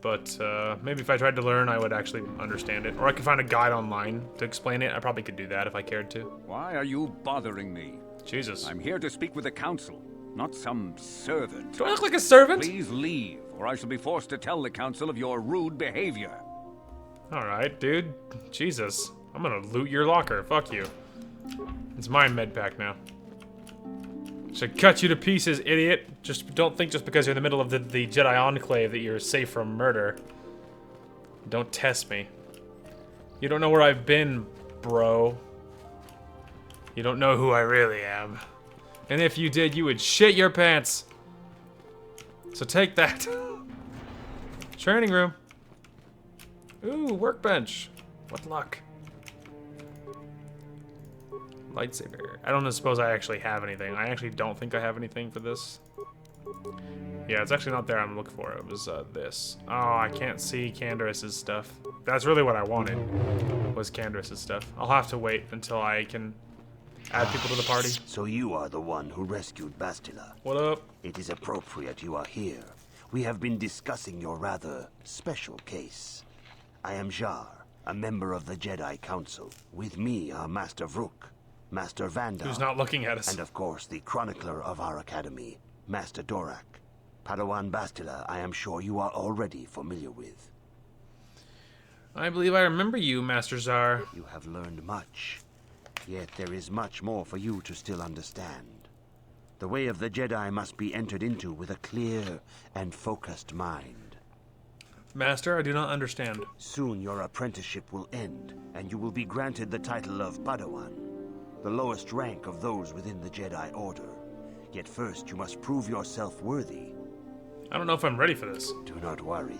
But maybe if I tried to learn, I would actually understand it. Or I could find a guide online to explain it. I probably could do that if I cared to. Why are you bothering me? Jesus. I'm here to speak with the council, not some servant. Do I look like a servant? Please leave, or I shall be forced to tell the council of your rude behavior. Alright, dude. Jesus. I'm gonna loot your locker. Fuck you. It's my med pack now. Should cut you to pieces, idiot. Just don't think just because you're in the middle of the Jedi Enclave that you're safe from murder. Don't test me. You don't know where I've been, bro. You don't know who I really am. And if you did, you would shit your pants. So take that. Training room. Ooh, workbench. What luck. Lightsaber. I don't suppose I actually have anything. I actually don't think I have anything for this. Yeah, it's actually not there I'm looking for. It was this. Oh, I can't see Candaris's stuff. That's really what I wanted, was Candaris's stuff. I'll have to wait until I can add people to the party. So you are the one who rescued Bastila. What up? It is appropriate you are here. We have been discussing your rather special case. I am Jar, a member of the Jedi Council. With me are Master Vrook, Master Vanda, who's not looking at us, and of course the chronicler of our academy, Master Dorak. Padawan Bastila, I am sure you are already familiar with. I believe I remember you, Master Zar. You have learned much, yet there is much more for you to still understand. The way of the Jedi must be entered into with a clear and focused mind. Master, I do not understand. Soon your apprenticeship will end, and you will be granted the title of Padawan, the lowest rank of those within the Jedi Order. Yet first you must prove yourself worthy. I don't know if I'm ready for this. Do not worry.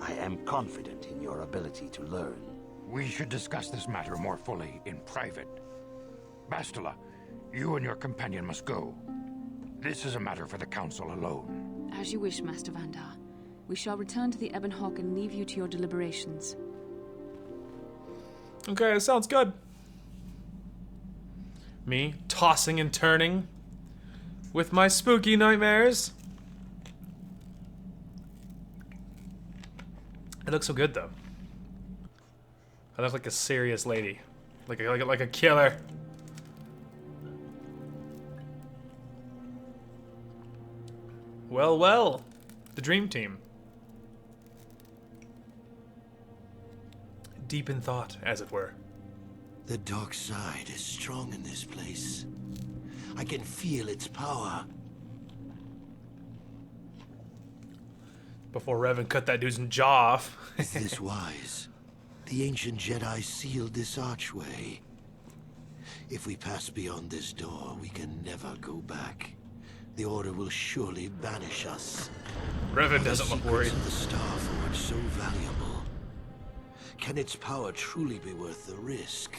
I am confident in your ability to learn. We should discuss this matter more fully in private. Bastila, you and your companion must go. This is a matter for the Council alone. As you wish, Master Vandar. We shall return to the Ebon Hawk and leave you to your deliberations. Okay, that sounds good. Me tossing and turning with my spooky nightmares. It looks so good, though. I look like a serious lady, like a killer. Well, well, the dream team. Deep in thought, as it were. The dark side is strong in this place. I can feel its power. Before Revan cut that dude's jaw off. Is this wise? The ancient Jedi sealed this archway. If we pass beyond this door, we can never go back. The Order will surely banish us. Revan doesn't look worried. The Star Forge so valuable. Can its power truly be worth the risk?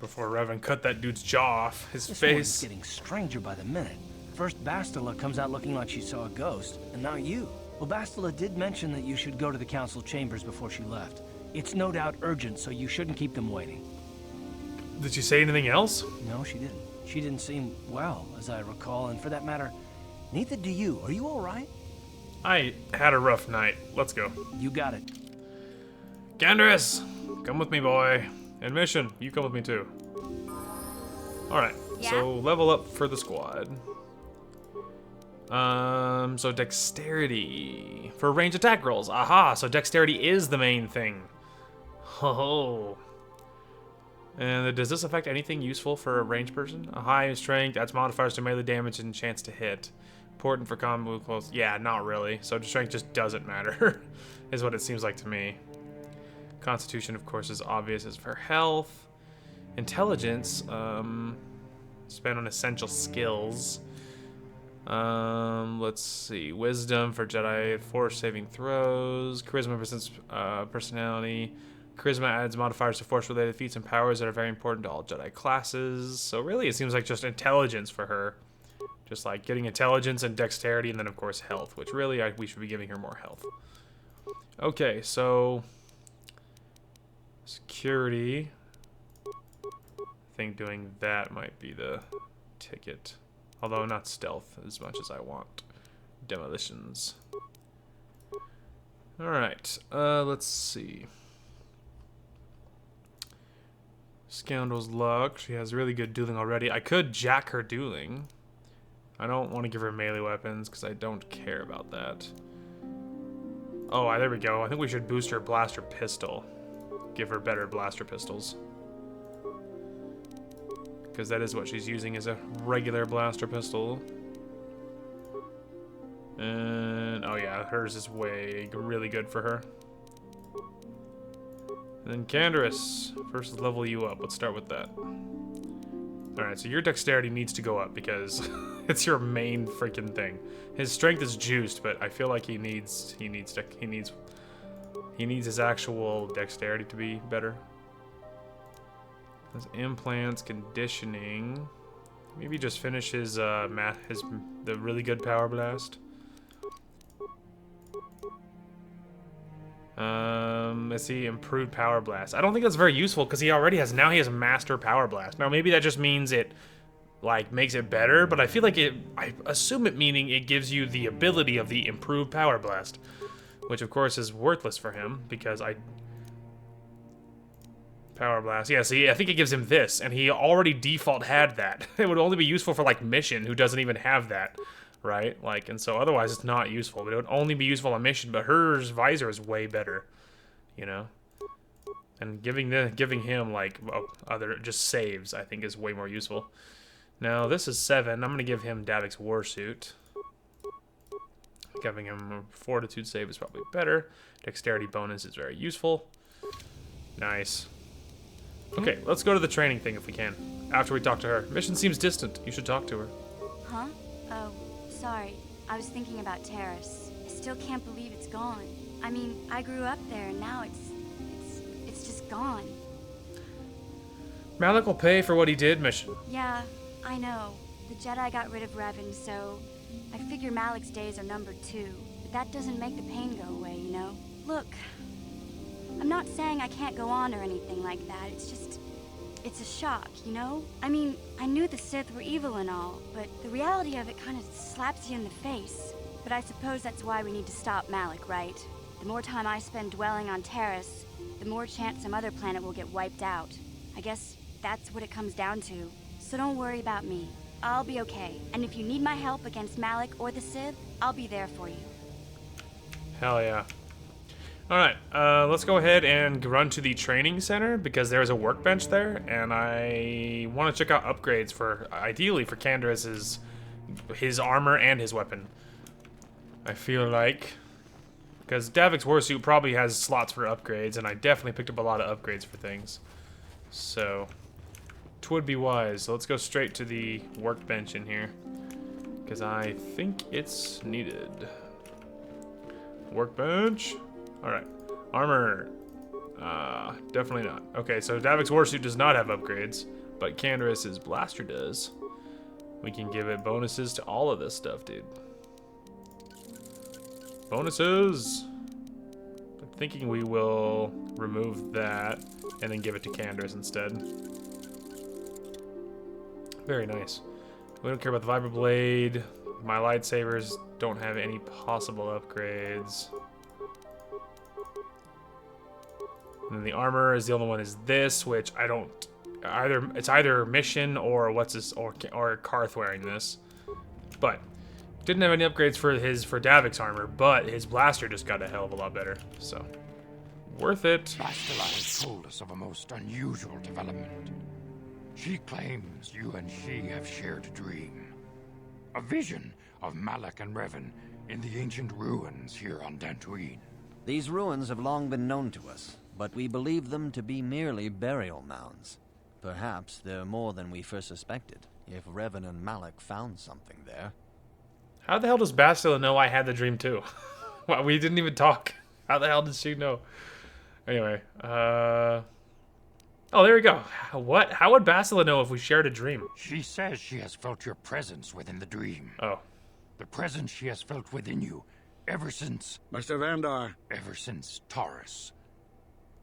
Before Revan cut that dude's jaw off his This face. one's getting stranger by the minute. First Bastila comes out looking like she saw a ghost, and now you. Well, Bastila did mention that you should go to the council chambers before she left. It's no doubt urgent, so you shouldn't keep them waiting. Did she say anything else? No, she didn't. She didn't seem well, as I recall, and for that matter, neither do you. Are you all right? I had a rough night. Let's go. You got it. Candaris, come with me, boy. And Mission, you come with me too. Alright, so level up for the squad. So dexterity for range attack rolls. Aha, so dexterity is the main thing. Oh. And does this affect anything useful for a ranged person? A high strength adds modifiers to melee damage and chance to hit. Important for combat close. Yeah, not really. So strength just doesn't matter, is what it seems like to me. Constitution, of course, is obvious as for health. Intelligence, spend on essential skills. Let's see. Wisdom for Jedi Force saving throws. Charisma versus personality. Charisma adds modifiers to Force-related feats and powers that are very important to all Jedi classes. So really, it seems like just intelligence for her. Just like getting intelligence and dexterity, and then of course health, which really we should be giving her more health. Okay, so security. I think doing that might be the ticket. Although not stealth as much as I want. Demolitions. Alright, let's see. Scoundrel's luck. She has really good dueling already. I could jack her dueling. I don't want to give her melee weapons because I don't care about that. Oh, there we go. I think we should boost her blaster pistol. Give her better blaster pistols. Because that is what she's using, is a regular blaster pistol. And, oh yeah, hers is really good for her. And then Candaris, first level you up. Let's start with that. Alright, so your dexterity needs to go up because it's your main freaking thing. His strength is juiced, but I feel like he needs his actual dexterity to be better. His implants, conditioning. Maybe just finish his the really good power blast. Let's see, improved power blast. I don't think that's very useful because he has master power blast. Now maybe that just means it like makes it better, but I feel like I assume it meaning it gives you the ability of the improved power blast, which of course is worthless for him because power blast. Yeah, see, I think it gives him this, and he already default had that. It would only be useful for like Mission, who doesn't even have that. Right? Like, and so otherwise it's not useful. But it would only be useful on Mission, but hers visor is way better, you know? And giving him like other just saves, I think, is way more useful. Now this is 7. I'm gonna give him Davik's Warsuit. Giving him a Fortitude save is probably better. Dexterity bonus is very useful. Nice. Okay, let's go to the training thing if we can. After we talk to her. Mission seems distant. You should talk to her. Huh? Oh. Sorry, I was thinking about Taris. I still can't believe it's gone. I mean, I grew up there and now it's just gone. Malik will pay for what he did, Mission. Yeah, I know. The Jedi got rid of Revan, so I figure Malik's days are numbered too. But that doesn't make the pain go away, you know? Look, I'm not saying I can't go on or anything like that. It's a shock, you know? I mean, I knew the Sith were evil and all, but the reality of it kind of slaps you in the face. But I suppose that's why we need to stop Malik, right? The more time I spend dwelling on Taris, the more chance some other planet will get wiped out. I guess that's what it comes down to. So don't worry about me. I'll be okay. And if you need my help against Malik or the Sith, I'll be there for you. Hell yeah. Alright, let's go ahead and run to the training center because there's a workbench there, and I want to check out upgrades for, ideally for Candaris's, his armor and his weapon. I feel like, because Davik's Warsuit probably has slots for upgrades, and I definitely picked up a lot of upgrades for things. So, twould be wise. So let's go straight to the workbench in here, because I think it's needed. Workbench. Alright, armor. Definitely not. Okay, so Davik's warsuit does not have upgrades, but Candaris's blaster does. We can give it bonuses to all of this stuff, dude. Bonuses! I'm thinking we will remove that and then give it to Candaris instead. Very nice. We don't care about the Vibroblade. My lightsabers don't have any possible upgrades. And then the armor is the only one is this, which I don't it's either mission or or Karth wearing this. But didn't have any upgrades for Davik's armor, but his blaster just got a hell of a lot better. So worth it. Bastila has told us of a most unusual development. She claims you and she have shared a dream. A vision of Malak and Revan in the ancient ruins here on Dantooine. These ruins have long been known to us, but we believe them to be merely burial mounds. Perhaps they're more than we first suspected, if Revan and Malak found something there. How the hell does Bastila know I had the dream too? Well, we didn't even talk. How the hell did she know? Anyway, oh, there we go. What? How would Bastila know if we shared a dream? She says she has felt your presence within the dream. Oh. The presence she has felt within you ever since... Master Vandar. Ever since Taris.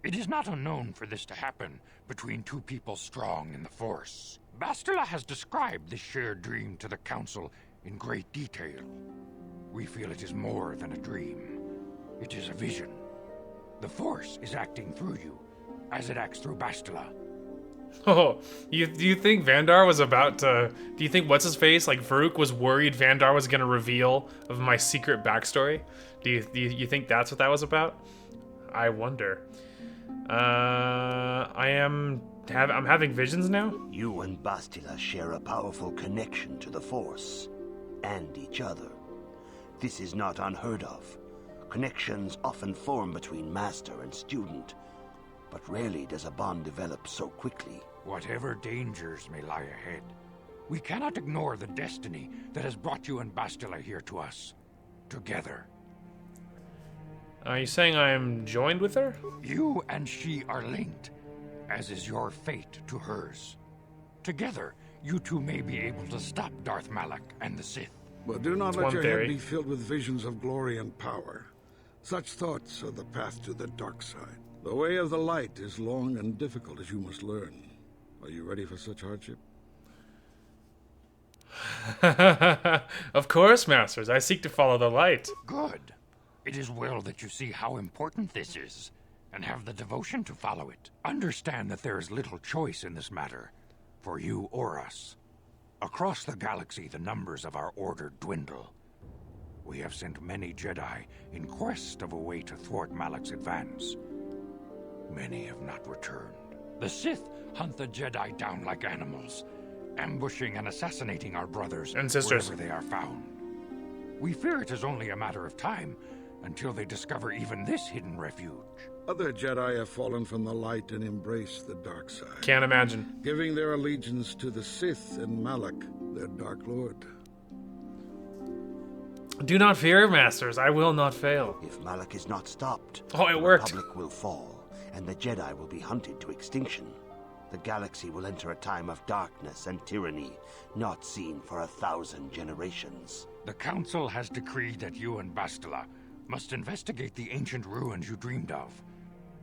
It is not unknown for this to happen between two people strong in the Force. Bastila has described this shared dream to the Council in great detail. We feel it is more than a dream. It is a vision. The Force is acting through you, as it acts through Bastila. Oh, do you think Vandar was about to... Do you think what's-his-face, like Farouk, was worried Vandar was going to reveal of my secret backstory? Do you think that's what that was about? I wonder. I'm having visions now? You and Bastila share a powerful connection to the Force, and each other. This is not unheard of. Connections often form between master and student, but rarely does a bond develop so quickly. Whatever dangers may lie ahead, we cannot ignore the destiny that has brought you and Bastila here to us. Together. Are you saying I'm joined with her? You and she are linked, as is your fate to hers. Together, you two may be able to stop Darth Malak and the Sith. But do not let your head be filled with visions of glory and power. Such thoughts are the path to the dark side. The way of the light is long and difficult, as you must learn. Are you ready for such hardship? Of course, Masters. I seek to follow the light. Good. It is well that you see how important this is, and have the devotion to follow it. Understand that there is little choice in this matter, for you or us. Across the galaxy, the numbers of our order dwindle. We have sent many Jedi in quest of a way to thwart Malak's advance. Many have not returned. The Sith hunt the Jedi down like animals, ambushing and assassinating our brothers and sisters wherever they are found. We fear it is only a matter of time until they discover even this hidden refuge. Other Jedi have fallen from the light and embraced the dark side. Can't imagine. Giving their allegiance to the Sith and Malak, their Dark Lord. Do not fear, Masters. I will not fail. If Malak is not stopped, it worked. The Republic will fall, and the Jedi will be hunted to extinction. The galaxy will enter a time of darkness and tyranny, not seen for 1,000 generations. The Council has decreed that you and Bastila must investigate the ancient ruins you dreamed of,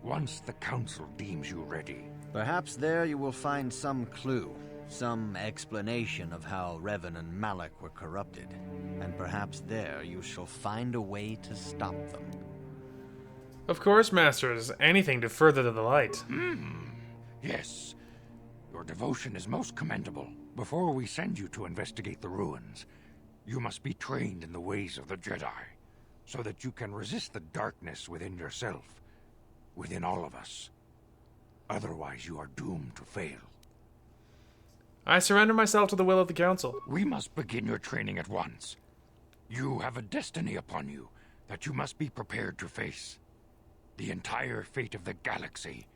once the Council deems you ready. Perhaps there you will find some clue, some explanation of how Revan and Malak were corrupted, and perhaps there you shall find a way to stop them. Of course, Masters. Anything to further the light. Yes. Your devotion is most commendable. Before we send you to investigate the ruins, you must be trained in the ways of the Jedi, so that you can resist the darkness within yourself, within all of us. Otherwise, you are doomed to fail. I surrender myself to the will of the Council. We must begin your training at once. You have a destiny upon you that you must be prepared to face. The entire fate of the galaxy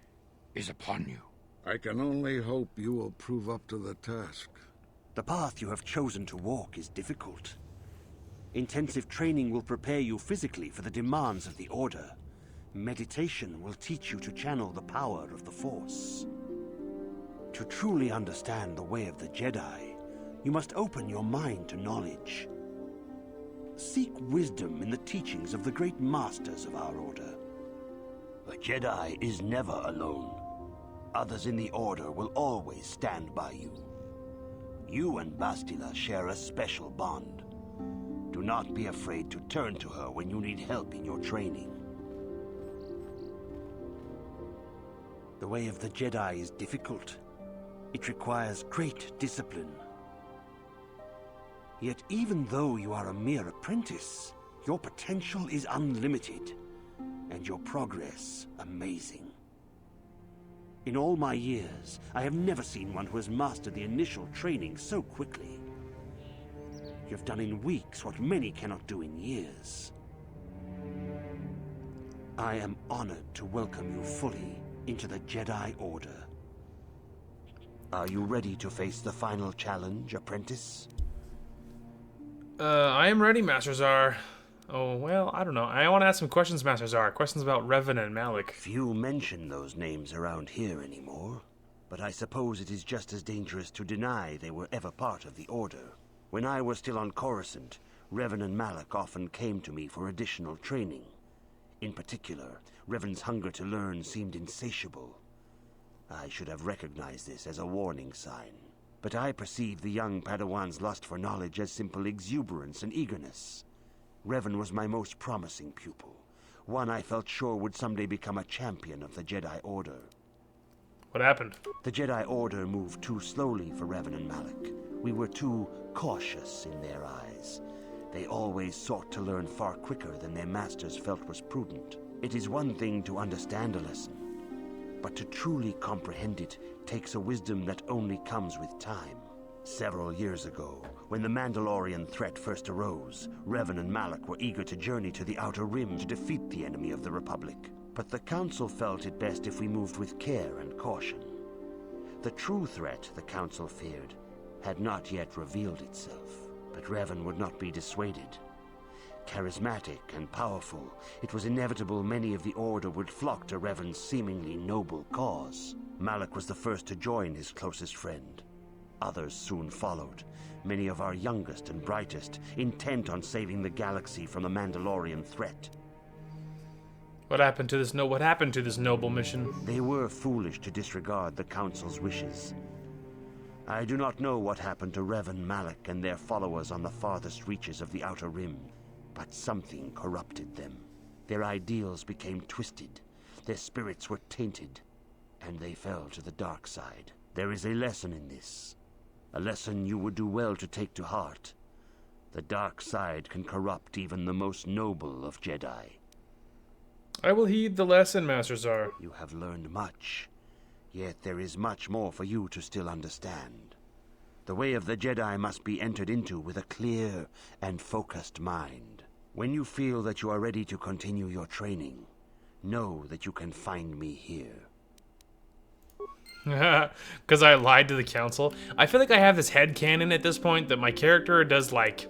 is upon you. I can only hope you will prove up to the task. The path you have chosen to walk is difficult. Intensive training will prepare you physically for the demands of the Order. Meditation will teach you to channel the power of the Force. To truly understand the way of the Jedi, you must open your mind to knowledge. Seek wisdom in the teachings of the great masters of our order. A Jedi is never alone. Others in the Order will always stand by you. You and Bastila share a special bond. Do not be afraid to turn to her when you need help in your training. The way of the Jedi is difficult. It requires great discipline. Yet even though you are a mere apprentice, your potential is unlimited, and your progress amazing. In all my years, I have never seen one who has mastered the initial training so quickly. You've done in weeks what many cannot do in years. I am honored to welcome you fully into the Jedi Order. Are you ready to face the final challenge, apprentice? I am ready, Master Zar. Oh, well, I don't know. I want to ask some questions, Master Zar. Questions about Revan and Malik. Few mention those names around here anymore, but I suppose it is just as dangerous to deny they were ever part of the Order. When I was still on Coruscant, Revan and Malik often came to me for additional training. In particular, Revan's hunger to learn seemed insatiable. I should have recognized this as a warning sign, but I perceived the young Padawan's lust for knowledge as simple exuberance and eagerness. Revan was my most promising pupil, one I felt sure would someday become a champion of the Jedi Order. What happened? The Jedi Order moved too slowly for Revan and Malik. We were too cautious in their eyes. They always sought to learn far quicker than their masters felt was prudent. It is one thing to understand a lesson, but to truly comprehend it takes a wisdom that only comes with time. Several years ago, when the Mandalorian threat first arose, Revan and Malik were eager to journey to the Outer Rim to defeat the enemy of the Republic. But the Council felt it best if we moved with care and caution. The true threat the Council feared had not yet revealed itself, but Revan would not be dissuaded. Charismatic and powerful, it was inevitable many of the Order would flock to Revan's seemingly noble cause. Malik was the first to join his closest friend. Others soon followed, many of our youngest and brightest, intent on saving the galaxy from the Mandalorian threat. What happened to this noble mission? They were foolish to disregard the Council's wishes. I do not know what happened to Revan, Malik, and their followers on the farthest reaches of the Outer Rim, but something corrupted them. Their ideals became twisted, their spirits were tainted, and they fell to the dark side. There is a lesson in this. A lesson you would do well to take to heart. The dark side can corrupt even the most noble of Jedi. I will heed the lesson, Master Zar. You have learned much, yet there is much more for you to still understand. The way of the Jedi must be entered into with a clear and focused mind. When you feel that you are ready to continue your training, know that you can find me here. Because I lied to the Council. I feel like I have this headcanon at this point that my character does, like,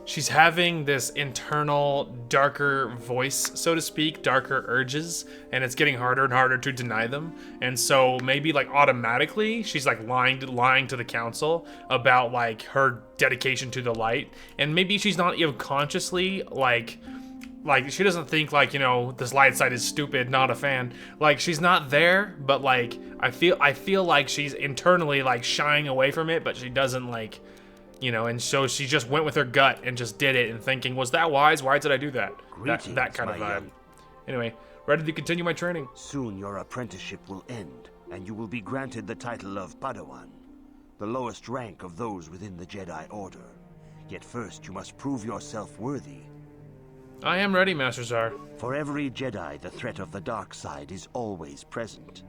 she's having this internal darker voice, so to speak, darker urges, and it's getting harder and harder to deny them. And so maybe, like, automatically she's like lying to the Council about, like, her dedication to the light, and maybe she's not even consciously like she doesn't think, like, you know, this light side is stupid, not a fan. Like, she's not there, but, like, I feel like she's internally, like, shying away from it, but she doesn't, like, you know, and so she just went with her gut and just did it and thinking, was that wise? Why did I do that? That kind of vibe. Anyway, ready to continue my training. Soon your apprenticeship will end, and you will be granted the title of Padawan, the lowest rank of those within the Jedi Order. Yet first you must prove yourself worthy. I am ready, Master Zar. For every Jedi, the threat of the dark side is always present.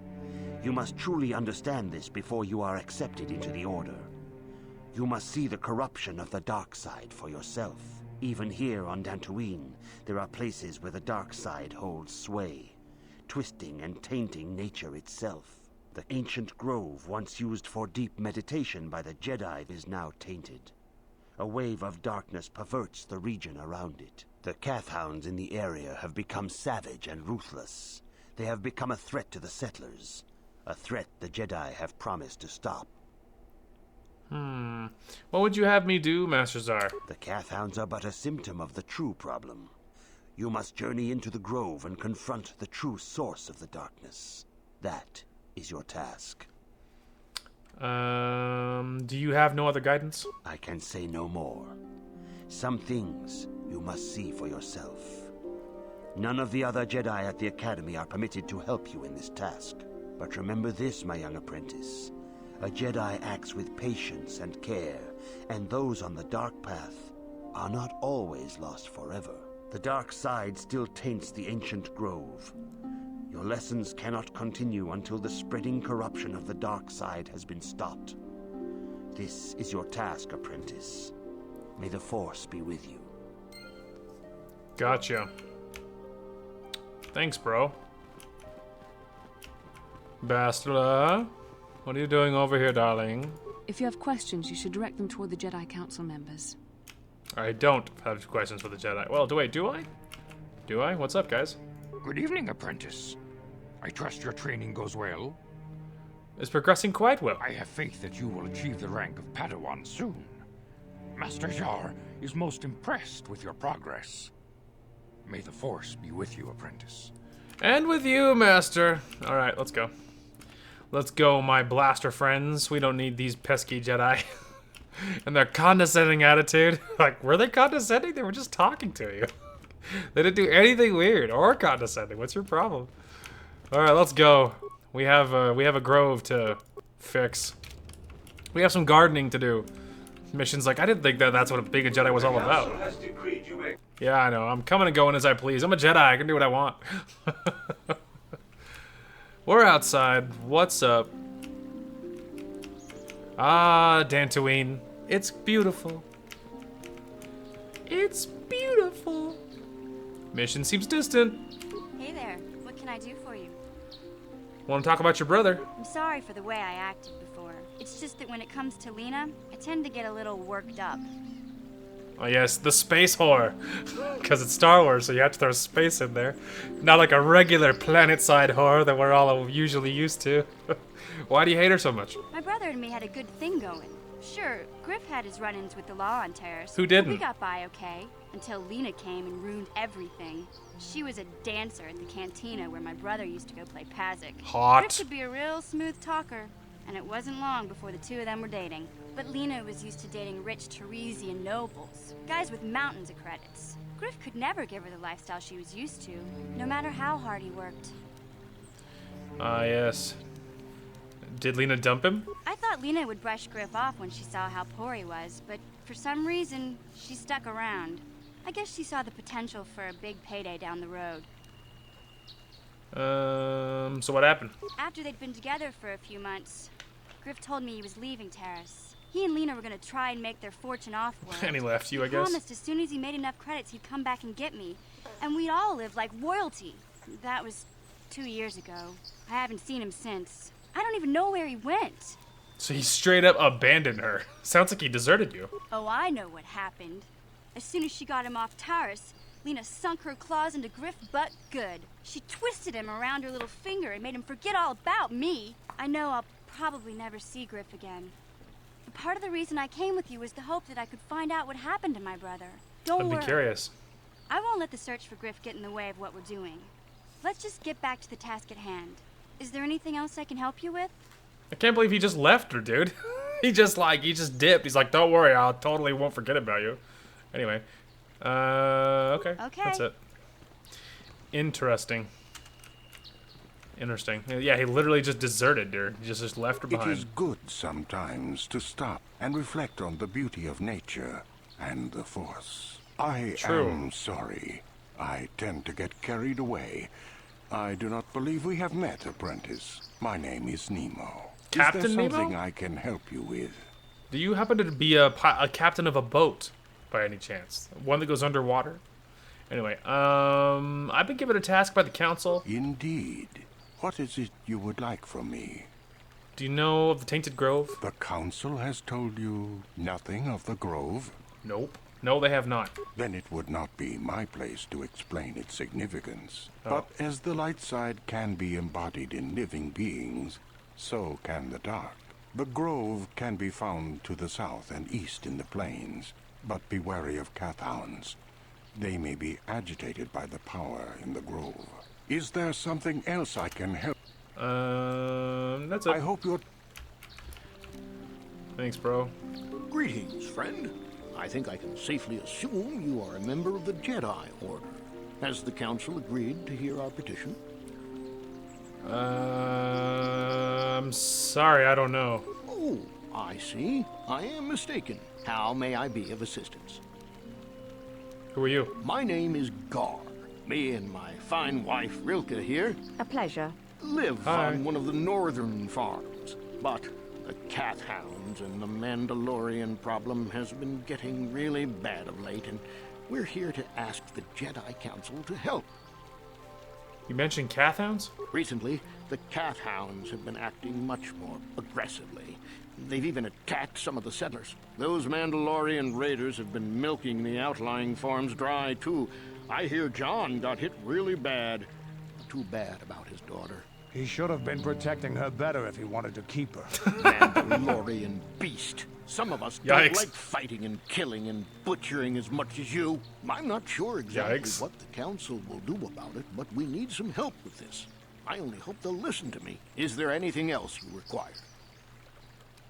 You must truly understand this before you are accepted into the Order. You must see the corruption of the dark side for yourself. Even here on Dantooine, there are places where the dark side holds sway, twisting and tainting nature itself. The ancient grove once used for deep meditation by the Jedi is now tainted. A wave of darkness perverts the region around it. The Kathhounds in the area have become savage and ruthless. They have become a threat to the settlers. A threat the Jedi have promised to stop. What would you have me do, Master Zar? The Kathhounds are but a symptom of the true problem. You must journey into the grove and confront the true source of the darkness. That is your task. Do you have no other guidance? I can say no more. Some things you must see for yourself. None of the other Jedi at the Academy are permitted to help you in this task. But remember this, my young apprentice. A Jedi acts with patience and care, and those on the dark path are not always lost forever. The dark side still taints the ancient grove. Your lessons cannot continue until the spreading corruption of the dark side has been stopped. This is your task, apprentice. May the Force be with you. Gotcha. Thanks, bro. Bastila, what are you doing over here, darling? If you have questions, you should direct them toward the Jedi Council members. I don't have questions for the Jedi. Well, do I? Do I? What's up, guys? Good evening, apprentice. I trust your training goes well. It's progressing quite well. I have faith that you will achieve the rank of Padawan soon. Master Jar is most impressed with your progress. May the Force be with you, apprentice. And with you, Master. Alright, let's go. Let's go, my blaster friends. We don't need these pesky Jedi. And their condescending attitude. Like, were they condescending? They were just talking to you. They didn't do anything weird or condescending. What's your problem? Alright, let's go. We have a grove to fix. We have some gardening to do. Mission's like, I didn't think that's what being a Jedi was all about. Yeah, I know. I'm coming and going as I please. I'm a Jedi. I can do what I want. We're outside. What's up? Ah, Dantooine. It's beautiful. It's beautiful. Mission seems distant. Hey there. What can I do for you? Want to talk about your brother? I'm sorry for the way I acted before. It's just that when it comes to Lena, I tend to get a little worked up. Oh yes, the space whore. Because it's Star Wars, so you have to throw space in there. Not like a regular planet-side whore that we're all usually used to. Why do you hate her so much? My brother and me had a good thing going. Sure, Griff had his run-ins with the law on Taris. Who didn't? We got by okay, until Lena came and ruined everything. She was a dancer at the cantina where my brother used to go play Pazik. Hot. Griff could be a real smooth talker, and it wasn't long before the two of them were dating. But Lena was used to dating rich Tarisian nobles, guys with mountains of credits. Griff could never give her the lifestyle she was used to, no matter how hard he worked. Ah, yes. Did Lena dump him? I thought Lena would brush Griff off when she saw how poor he was, but for some reason, she stuck around. I guess she saw the potential for a big payday down the road. So what happened? After they'd been together for a few months, Griff told me he was leaving Taris. He and Lena were going to try and make their fortune off-world. And he left you, I guess? He promised as soon as he made enough credits, he'd come back and get me. And we'd all live like royalty. That was 2 years ago. I haven't seen him since. I don't even know where he went. So he straight up abandoned her. Sounds like he deserted you. Oh, I know what happened. As soon as she got him off Taris, Lena sunk her claws into Griff butt good. She twisted him around her little finger and made him forget all about me. I know I'll probably never see Griff again. But part of the reason I came with you was the hope that I could find out what happened to my brother. Don't worry. I'd be curious. I won't let the search for Griff get in the way of what we're doing. Let's just get back to the task at hand. Is there anything else I can help you with? I can't believe he just left her, dude. he just dipped. He's like, don't worry, I totally won't forget about you. Anyway. Okay. That's it. Interesting. Yeah, he literally just deserted her. He just left her behind. It is good sometimes to stop and reflect on the beauty of nature and the Force. I am sorry. I tend to get carried away. I do not believe we have met, apprentice. My name is Nemo. Captain is there Nemo? something I can help you with? Do you happen to be a captain of a boat, by any chance? One that goes underwater? Anyway, I've been given a task by the council. Indeed. What is it you would like from me? Do you know of the Tainted Grove? The council has told you nothing of the grove? Nope. No, they have not. Then it would not be my place to explain its significance. Oh. But as the light side can be embodied in living beings, so can the dark. The grove can be found to the south and east in the plains, but be wary of Cathounds. They may be agitated by the power in the grove. Is there something else I can help? That's it. I hope you're... Thanks, bro. Greetings, friend. I think I can safely assume you are a member of the Jedi Order. Has the Council agreed to hear our petition? I'm sorry, I don't know. Oh, I see. I am mistaken. How may I be of assistance? Who are you? My name is Gar. Me and my fine wife, Rilke, here, A pleasure. live Hi. on one of the northern farms. But the Cathounds and the Mandalorian problem has been getting really bad of late, and we're here to ask the Jedi Council to help. You mentioned Cathounds? Recently, the Cathounds have been acting much more aggressively. They've even attacked some of the settlers. Those Mandalorian raiders have been milking the outlying farms dry, too. I hear John got hit really bad. Too bad about his daughter. He should have been protecting her better if he wanted to keep her. Mandalorian beast. Some of us don't Yikes. like fighting and killing and butchering as much as you. I'm not sure exactly Yikes. what the Council will do about it, but we need some help with this. I only hope they'll listen to me. Is there anything else you require?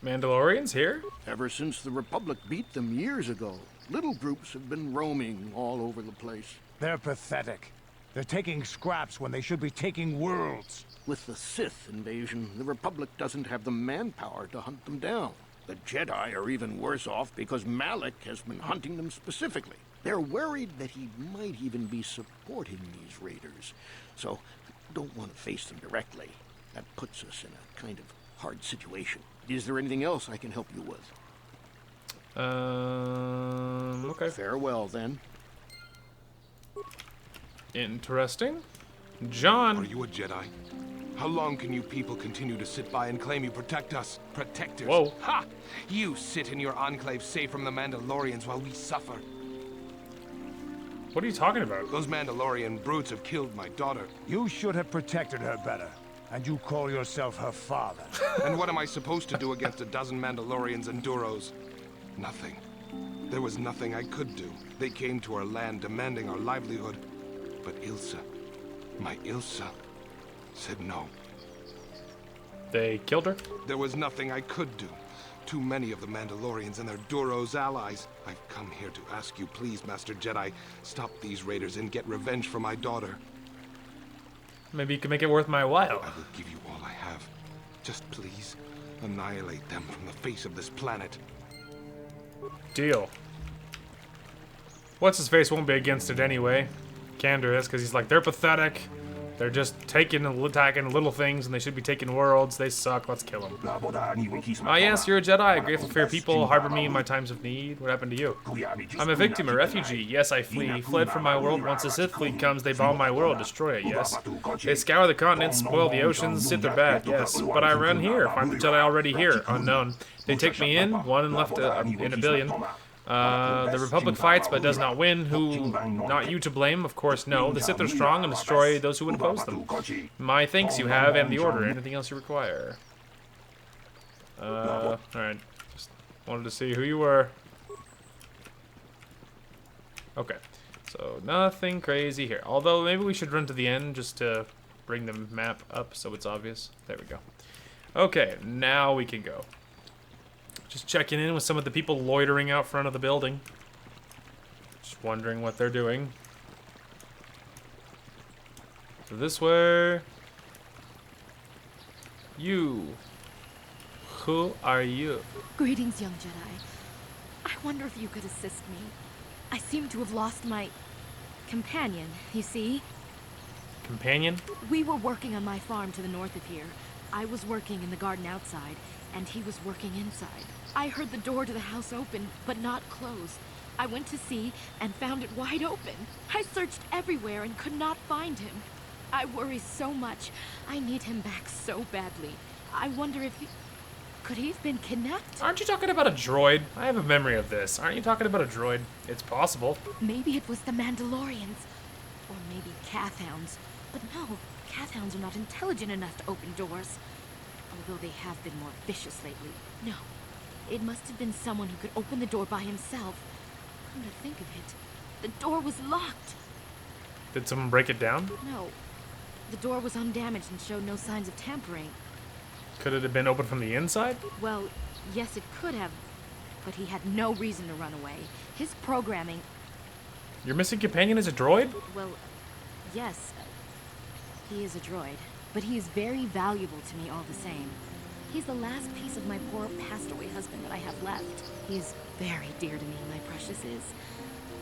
Mandalorians here? Ever since the Republic beat them years ago, little groups have been roaming all over the place. They're pathetic. They're taking scraps when they should be taking worlds. With the Sith invasion, the Republic doesn't have the manpower to hunt them down. The Jedi are even worse off because Malak has been hunting them specifically. They're worried that he might even be supporting these raiders, so don't want to face them directly. That puts us in a kind of hard situation. Is there anything else I can help you with? Okay. Farewell, then. Interesting. John. Are you a Jedi? How long can you people continue to sit by and claim you protect us? Protectors? Whoa. Ha! You sit in your enclave safe from the Mandalorians while we suffer. What are you talking about? Those Mandalorian brutes have killed my daughter. You should have protected her better. And you call yourself her father. And what am I supposed to do against a dozen Mandalorians and Duros? Nothing. There was nothing I could do. They came to our land demanding our livelihood. But Ilsa, my Ilsa, said no. They killed her? There was nothing I could do. Too many of the Mandalorians and their Duros allies. I've come here to ask you, please, Master Jedi, stop these raiders and get revenge for my daughter. Maybe you can make it worth my while. I will give you all I have. Just please, annihilate them from the face of this planet. Deal. What's-his-face won't be against it anyway. Can do this, because he's like, they're pathetic. They're just taking and attacking little things, and they should be taking worlds. They suck. Let's kill them. Yes, you're a Jedi. Grateful for your people. Harbor me in my times of need. What happened to you? I'm a victim, a refugee. Yes, I flee. Fled from my world. Once the Sith fleet comes, they bomb my world, destroy it. Yes. They scour the continents, spoil the oceans. Sith are bad. Yes. But I run here. Find the Jedi already here. Unknown. They take me in. One and left in a billion. The Republic fights but does not win. Who? Not you to blame, of course, no. The Sith are strong and destroy those who would oppose them. My thanks you have and the Order. Anything else you require? Alright. Just wanted to see who you were. Okay. So, nothing crazy here. Although, maybe we should run to the end just to bring the map up so it's obvious. There we go. Okay, now we can go. Just checking in with some of the people loitering out front of the building. Just wondering what they're doing. So this way. You. Who are you? Greetings, young Jedi. I wonder if you could assist me. I seem to have lost my companion, you see? Companion? We were working on my farm to the north of here. I was working in the garden outside, and he was working inside. I heard the door to the house open, but not close. I went to see and found it wide open. I searched everywhere and could not find him. I worry so much. I need him back so badly. I wonder if you... Could he have been kidnapped? Aren't you talking about a droid? I have a memory of this. Aren't you talking about a droid? It's possible. Maybe it was the Mandalorians. Or maybe Cathhounds. But no, Cathhounds are not intelligent enough to open doors. Although they have been more vicious lately. No, it must have been someone who could open the door by himself. Come to think of it, the door was locked. Did someone break it down? No, the door was undamaged and showed no signs of tampering. Could it have been opened from the inside? Well, yes, it could have, but he had no reason to run away. His programming... Your missing companion is a droid? Well, yes, he is a droid, but he is very valuable to me all the same. He's the last piece of my poor passed-away husband that I have left. He is very dear to me, my precious is.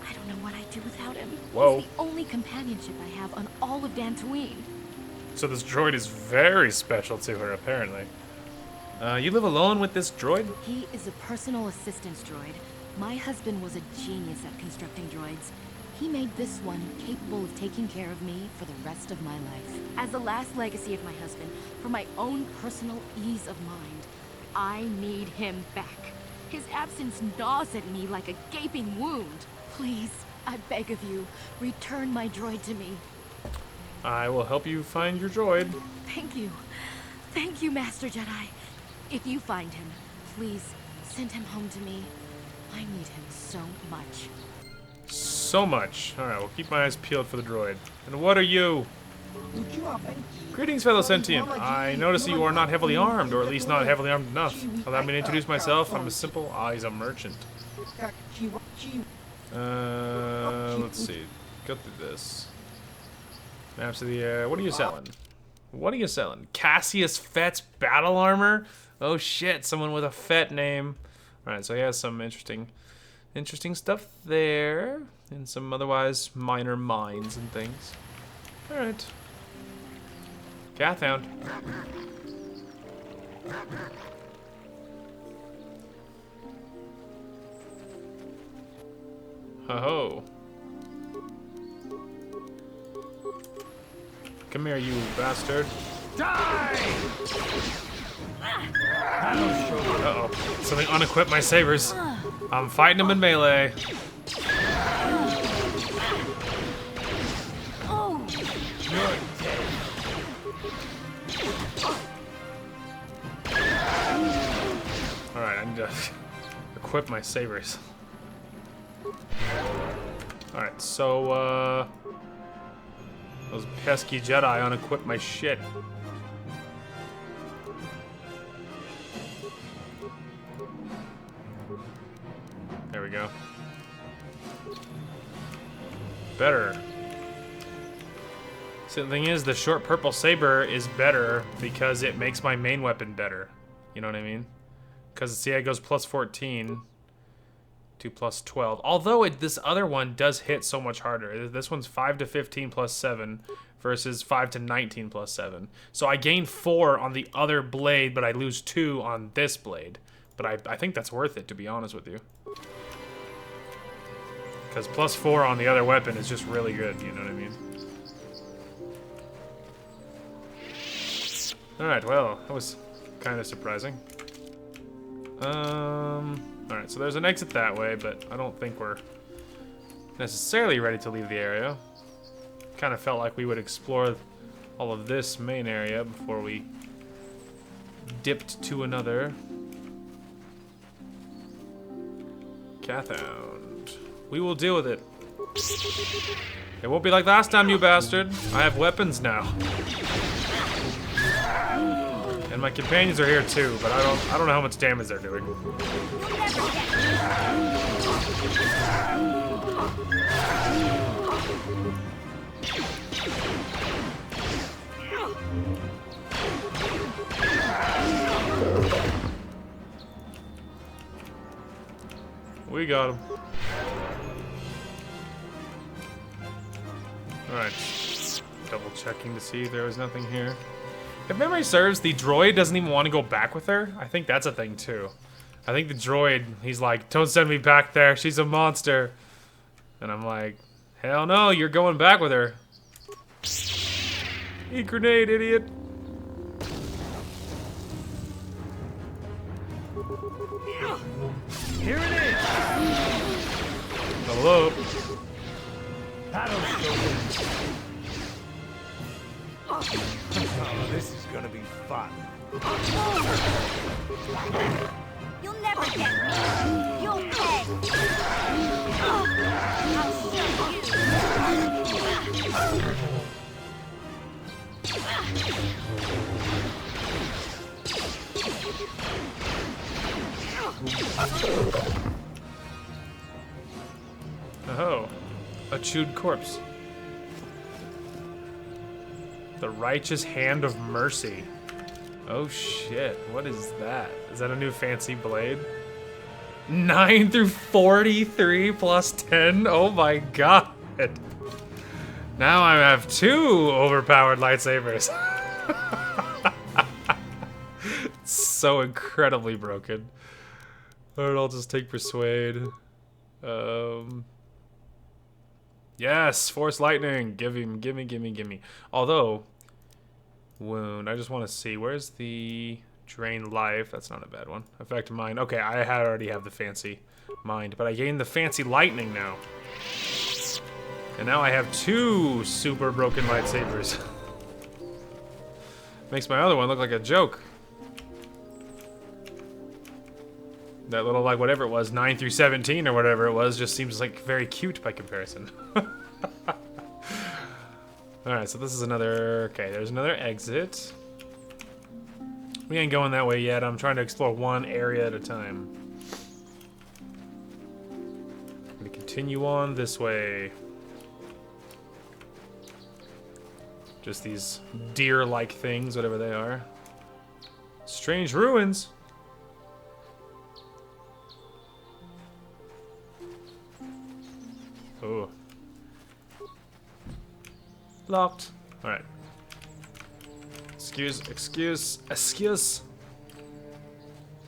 I don't know what I'd do without him. Whoa. He's the only companionship I have on all of Dantooine. So this droid is very special to her, apparently. You live alone with this droid? He is a personal assistance droid. My husband was a genius at constructing droids. He made this one capable of taking care of me for the rest of my life. As the last legacy of my husband, for my own personal ease of mind, I need him back. His absence gnaws at me like a gaping wound. Please, I beg of you, return my droid to me. I will help you find your droid. Thank you. Thank you, Master Jedi. If you find him, please send him home to me. I need him so much. So much. Alright, we'll keep my eyes peeled for the droid. And what are you? Greetings, fellow sentient. I notice that you are not heavily armed, or at least not heavily armed enough. Allow me to introduce myself. I'm a simple eyes a merchant. Let's see. Go through this. Maps of the air. What are you selling? What are you selling? Cassius Fett's battle armor? Oh shit, someone with a Fett name. Alright, so he has some interesting stuff there. And some otherwise minor mines and things. Alright. Cathhound. Ho-ho. Come here, you bastard. Die! Uh-oh. Something unequipped my sabers. I'm fighting them in melee. Oh! You're dead. Alright, I need to equip my sabers. Alright, so, those pesky Jedi unequip my shit. There we go. Better. So the thing is, the short purple saber is better because it makes my main weapon better. You know what I mean? Because, see, it goes plus 14 to plus 12. Although this other one does hit so much harder. This one's 5 to 15 plus 7 versus 5 to 19 plus 7. So I gain 4 on the other blade, but I lose 2 on this blade. But I think that's worth it, to be honest with you. Because plus 4 on the other weapon is just really good, you know what I mean? Alright, well, that was kind of surprising. Alright, so there's an exit that way, but I don't think we're necessarily ready to leave the area. Kind of felt like we would explore all of this main area before we dipped to another. Cathhound. We will deal with it. It won't be like last time, you bastard. I have weapons now. And my companions are here too, but I don't know how much damage they're doing. We got him. Alright. Double checking to see if there was nothing here. If memory serves, the droid doesn't even want to go back with her. I think that's a thing too. I think the droid, he's like, don't send me back there. She's a monster. And I'm like, hell no, you're going back with her. Eat grenade, idiot. Here it is! Hello? Oh, this is gonna be fun. You'll never get me. You'll pay. I'll show Oh, a chewed corpse. The righteous hand of mercy. Oh shit, what is that? Is that a new fancy blade? 9 through 43 plus 10? Oh my god. Now I have 2 overpowered lightsabers. So incredibly broken. Alright, I'll just take Persuade. Yes, Force Lightning. Gimme. Although, Wound, I just want to see. Where's the Drain Life? That's not a bad one. Affect Mind. Okay, I already have the fancy Mind, but I gained the fancy Lightning now. And now I have 2 super broken lightsabers. Makes my other one look like a joke. That little, like, whatever it was, 9 through 17 or whatever it was, just seems like very cute by comparison. Alright, so this is another... Okay, there's another exit. We ain't going that way yet. I'm trying to explore one area at a time. I'm gonna continue on this way. Just these deer-like things, whatever they are. Strange ruins. Oh. Locked. Alright. Excuse.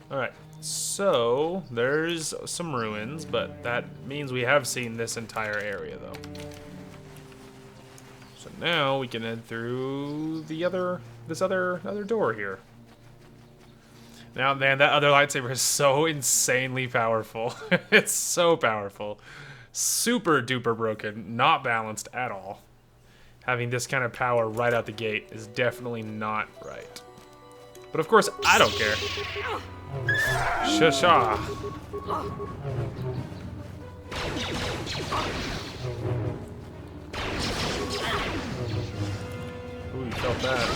Alright. So, there's some ruins, but that means we have seen this entire area, though. So now we can head through this other door here. Now, man, that other lightsaber is so insanely powerful. It's so powerful. Super duper broken, not balanced at all. Having this kind of power right out the gate is definitely not right. But of course, I don't care. Shasha. Ooh, you felt that.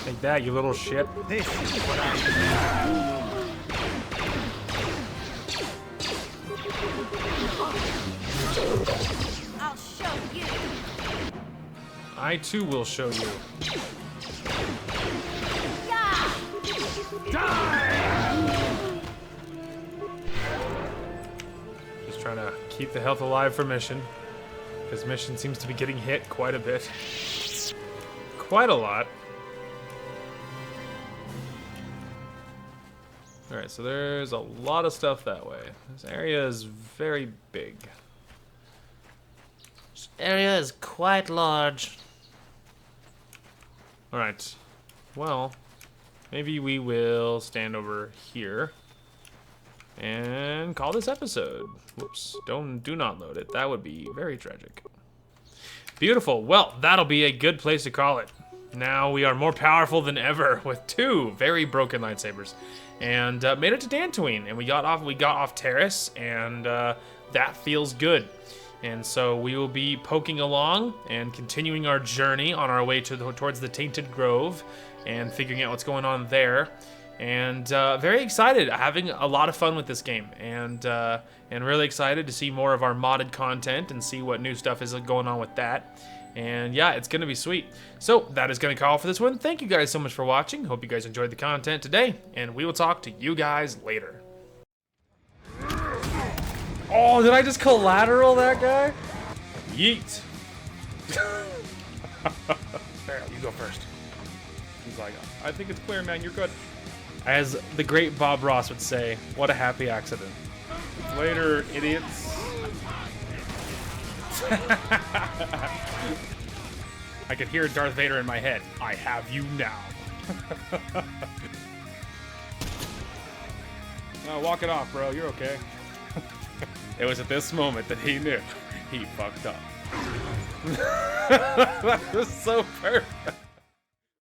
Take that, you little shit. This is what I'll show you. I too will show you. Yeah. Just trying to keep the health alive for Mission. Because Mission seems to be getting hit quite a bit. Quite a lot. Alright, so there's a lot of stuff that way. This area is very big. This area is quite large. Alright. Well, maybe we will stand over here and call this episode. Whoops. Do not load it. That would be very tragic. Beautiful. Well, that'll be a good place to call it. Now we are more powerful than ever with 2 very broken lightsabers. And made it to Dantooine, and we got off Taris, and that feels good. And so we will be poking along and continuing our journey on our way towards the Tainted Grove and figuring out what's going on there. And very excited, having a lot of fun with this game, and really excited to see more of our modded content and see what new stuff is going on with that. And yeah, it's gonna be sweet. So that is gonna call for this one. Thank you guys so much for watching. Hope you guys enjoyed the content today, and we will talk to you guys later. Oh, did I just collateral that guy? Yeet. There, you go first. He's like, I think it's clear, man. You're good. As the great Bob Ross would say, what a happy accident. Later, idiots. I could hear Darth Vader in my head. I have you now. No, walk it off, bro. You're okay. It was at this moment that he knew he fucked up. That was so perfect.